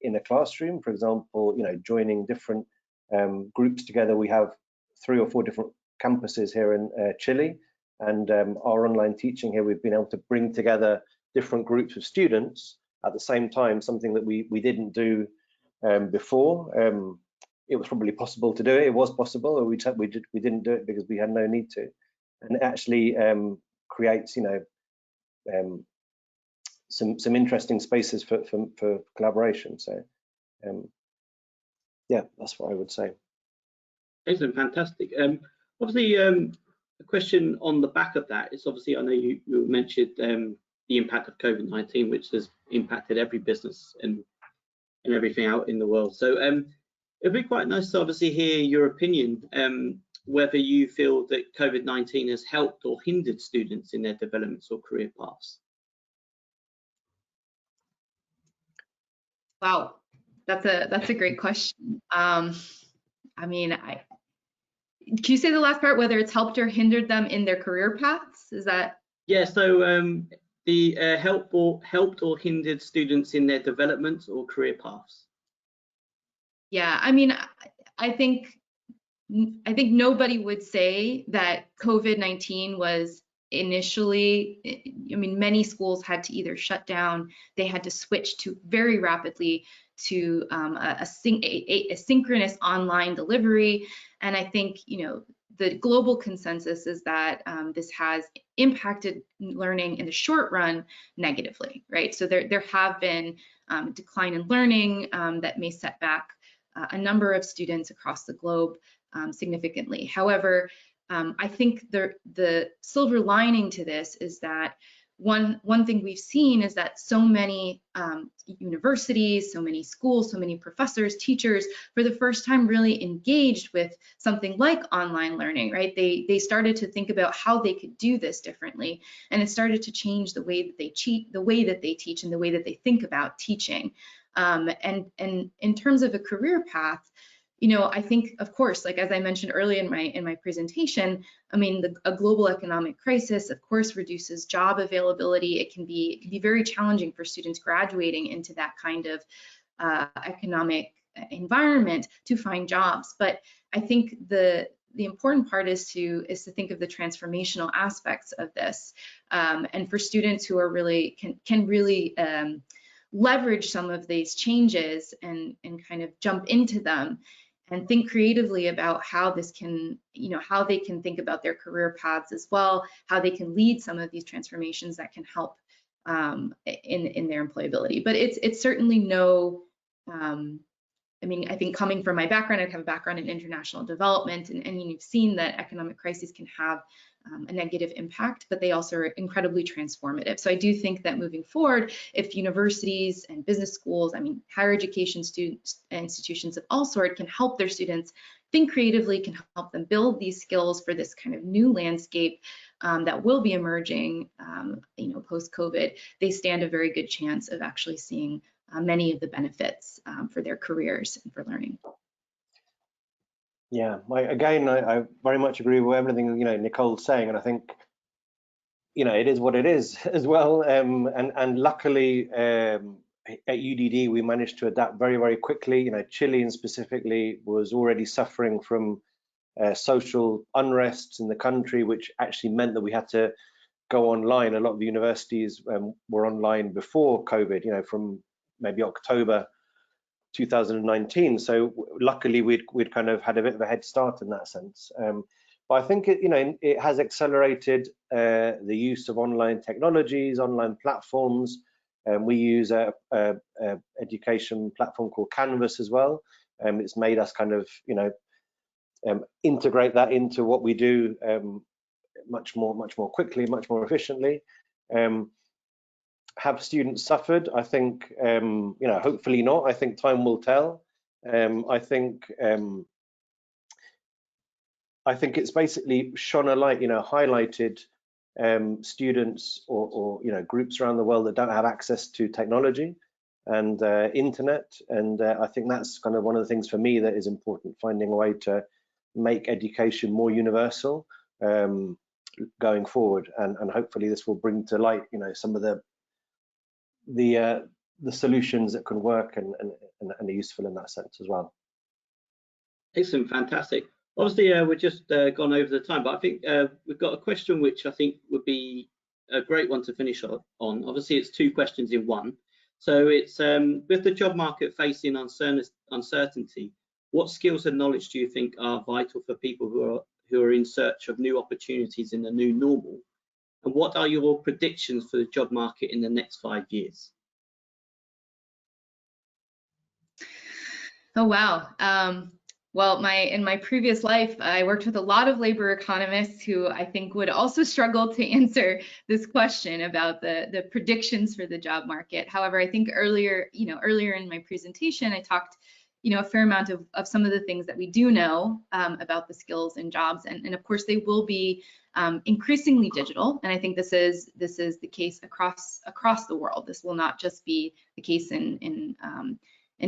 in a classroom. For example, joining different groups together. We have 3 or 4 different campuses here in Chile, and our online teaching here, we've been able to bring together different groups of students at the same time, something that we didn't do before. It was probably possible to do it. It was possible, or we didn't do it because we had no need to. And it actually creates, some interesting spaces for collaboration. So, yeah, that's what I would say. Excellent, fantastic. Obviously, a question on the back of that is, obviously, I know you mentioned the impact of COVID-19, which has impacted every business and everything out in the world. So it'd be quite nice to obviously hear your opinion, whether you feel that COVID-19 has helped or hindered students in their developments or career paths. Wow, that's a great question. Can you say the last part, whether it's helped or hindered them in their career paths? Is that? Yeah, so the helped or hindered students in their developments or career paths. Yeah, I think nobody would say that COVID-19 was initially, many schools had to either shut down, they had to switch to very rapidly to a synchronous online delivery. And I think, the global consensus is that this has impacted learning in the short run negatively, right? So there have been decline in learning that may set back a number of students across the globe significantly. However, I think the silver lining to this is that one thing we've seen is that so many universities, so many schools, so many professors, teachers, for the first time really engaged with something like online learning, right? They started to think about how they could do this differently, and it started to change the way that they teach, and the way that they think about teaching. And in terms of a career path, I think, of course, like as I mentioned earlier in my presentation, a global economic crisis, of course, reduces job availability. It can be very challenging for students graduating into that kind of economic environment to find jobs. But I think the important part is to think of the transformational aspects of this, and for students who are really can really leverage some of these changes and kind of jump into them and think creatively about how this can, how they can think about their career paths as well, how they can lead some of these transformations that can help in their employability. But it's certainly no, I mean, I think coming from my background, I have a background in international development, and you've seen that economic crises can have a negative impact, but they also are incredibly transformative. So I do think that moving forward, if universities and business schools, I mean, higher education students, institutions of all sorts can help their students think creatively, can help them build these skills for this kind of new landscape that will be emerging, post-COVID, they stand a very good chance of actually seeing many of the benefits for their careers and for learning. Yeah, I very much agree with everything Nicole's saying, and I think it is what it is as well. And luckily at UDD we managed to adapt very, very quickly. Chile specifically was already suffering from social unrest in the country, which actually meant that we had to go online. A lot of the universities were online before COVID, from maybe October 2019. So luckily we'd kind of had a bit of a head start in that sense. But I think it has accelerated the use of online technologies, online platforms. We use a education platform called Canvas as well. It's made us kind of integrate that into what we do much more quickly, much more efficiently. Have students suffered? I think hopefully not. I think time will tell. I think it's basically shone a light, highlighted students or groups around the world that don't have access to technology and internet, and I think that's kind of one of the things for me that is important, finding a way to make education more universal going forward, and hopefully this will bring to light some of the solutions that can work and are useful in that sense as well. Excellent, fantastic. Obviously, we've just gone over the time, but I think we've got a question which I think would be a great one to finish on. Obviously, it's two questions in one. So it's with the job market facing uncertainty, what skills and knowledge do you think are vital for people who are in search of new opportunities in the new normal? And what are your predictions for the job market in the next 5 years? Oh, wow. Well, in my previous life, I worked with a lot of labor economists who I think would also struggle to answer this question about the predictions for the job market. However, I think earlier in my presentation, I talked a fair amount of some of the things that we do know about the skills and jobs, and of course they will be increasingly digital, and I think this is the case across the world. This will not just be the case in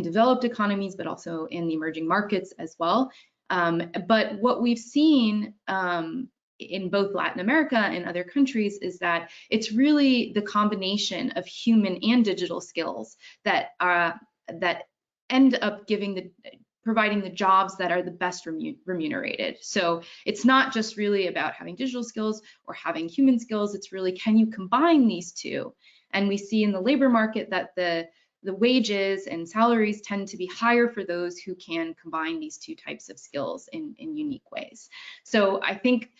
developed economies, but also in the emerging markets as well. But what we've seen in both Latin America and other countries is that it's really the combination of human and digital skills that end up providing the jobs that are the best remunerated. So it's not just really about having digital skills or having human skills, it's really, can you combine these two? And we see in the labor market that the wages and salaries tend to be higher for those who can combine these two types of skills in unique ways. So I think,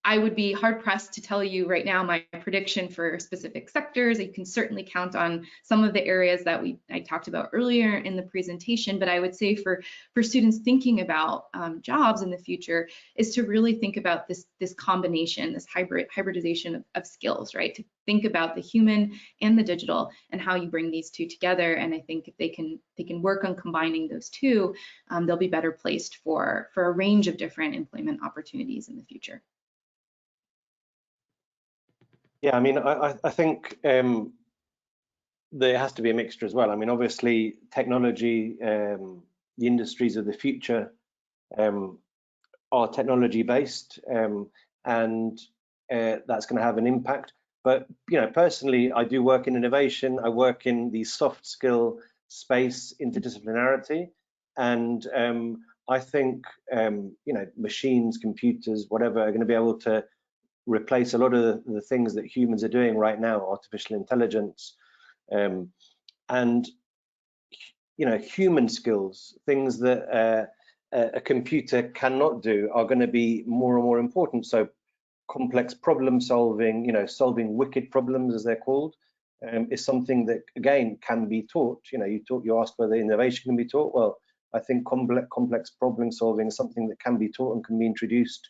I would be hard pressed to tell you right now my prediction for specific sectors. You can certainly count on some of the areas that I talked about earlier in the presentation, but I would say for students thinking about jobs in the future is to really think about this combination, this hybridization of skills, right? To think about the human and the digital and how you bring these two together. And I think if they can work on combining those two, they'll be better placed for a range of different employment opportunities in the future. Yeah, I mean, I think there has to be a mixture as well. I mean, obviously, technology, the industries of the future are technology-based, and that's going to have an impact. But personally, I do work in innovation. I work in the soft skill space, interdisciplinarity, and I think machines, computers, whatever, are going to be able to replace a lot of the things that humans are doing right now, artificial intelligence, and human skills, things that a computer cannot do, are going to be more and more important. So complex problem solving, solving wicked problems, as they're called, is something that again can be taught. You asked whether innovation can be taught. Well, I think complex problem solving is something that can be taught and can be introduced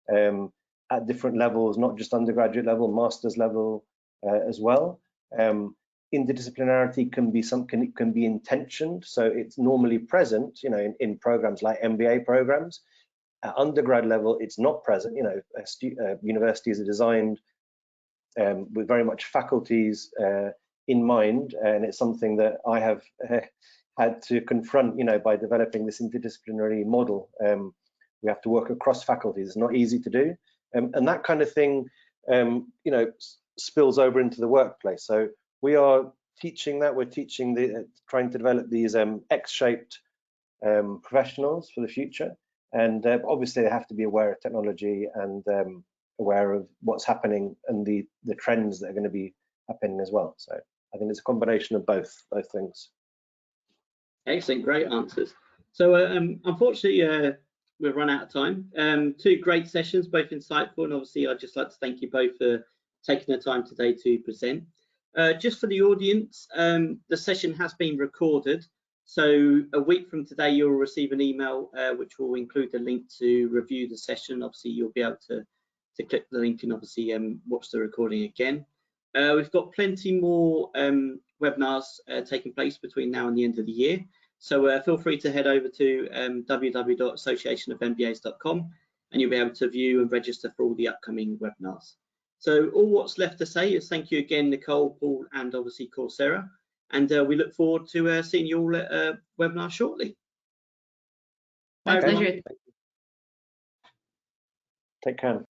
at different levels, not just undergraduate level, master's level as well. Interdisciplinarity can be intentioned, so it's normally present, in programs like MBA programs. At undergrad level, it's not present. Universities are designed with very much faculties in mind, and it's something that I have had to confront, by developing this interdisciplinary model. We have to work across faculties. It's not easy to do, and that kind of thing, spills over into the workplace. So we are teaching that. We're teaching trying to develop these X-shaped professionals for the future, and obviously they have to be aware of technology and aware of what's happening and the trends that are going to be happening as well. So I think it's a combination of both things. Excellent, great answers. So unfortunately, we've run out of time. Two great sessions, both insightful, and obviously I'd just like to thank you both for taking the time today to present. Just for the audience, the session has been recorded, so a week from today you'll receive an email which will include the link to review the session. Obviously you'll be able to click the link and obviously watch the recording again. We've got plenty more webinars taking place between now and the end of the year, so feel free to head over to www.associationofmbas.com and you'll be able to view and register for all the upcoming webinars. So all what's left to say is thank you again, Nicole, Paul, and obviously Coursera, and we look forward to seeing you all at a webinar shortly. My pleasure. Take care.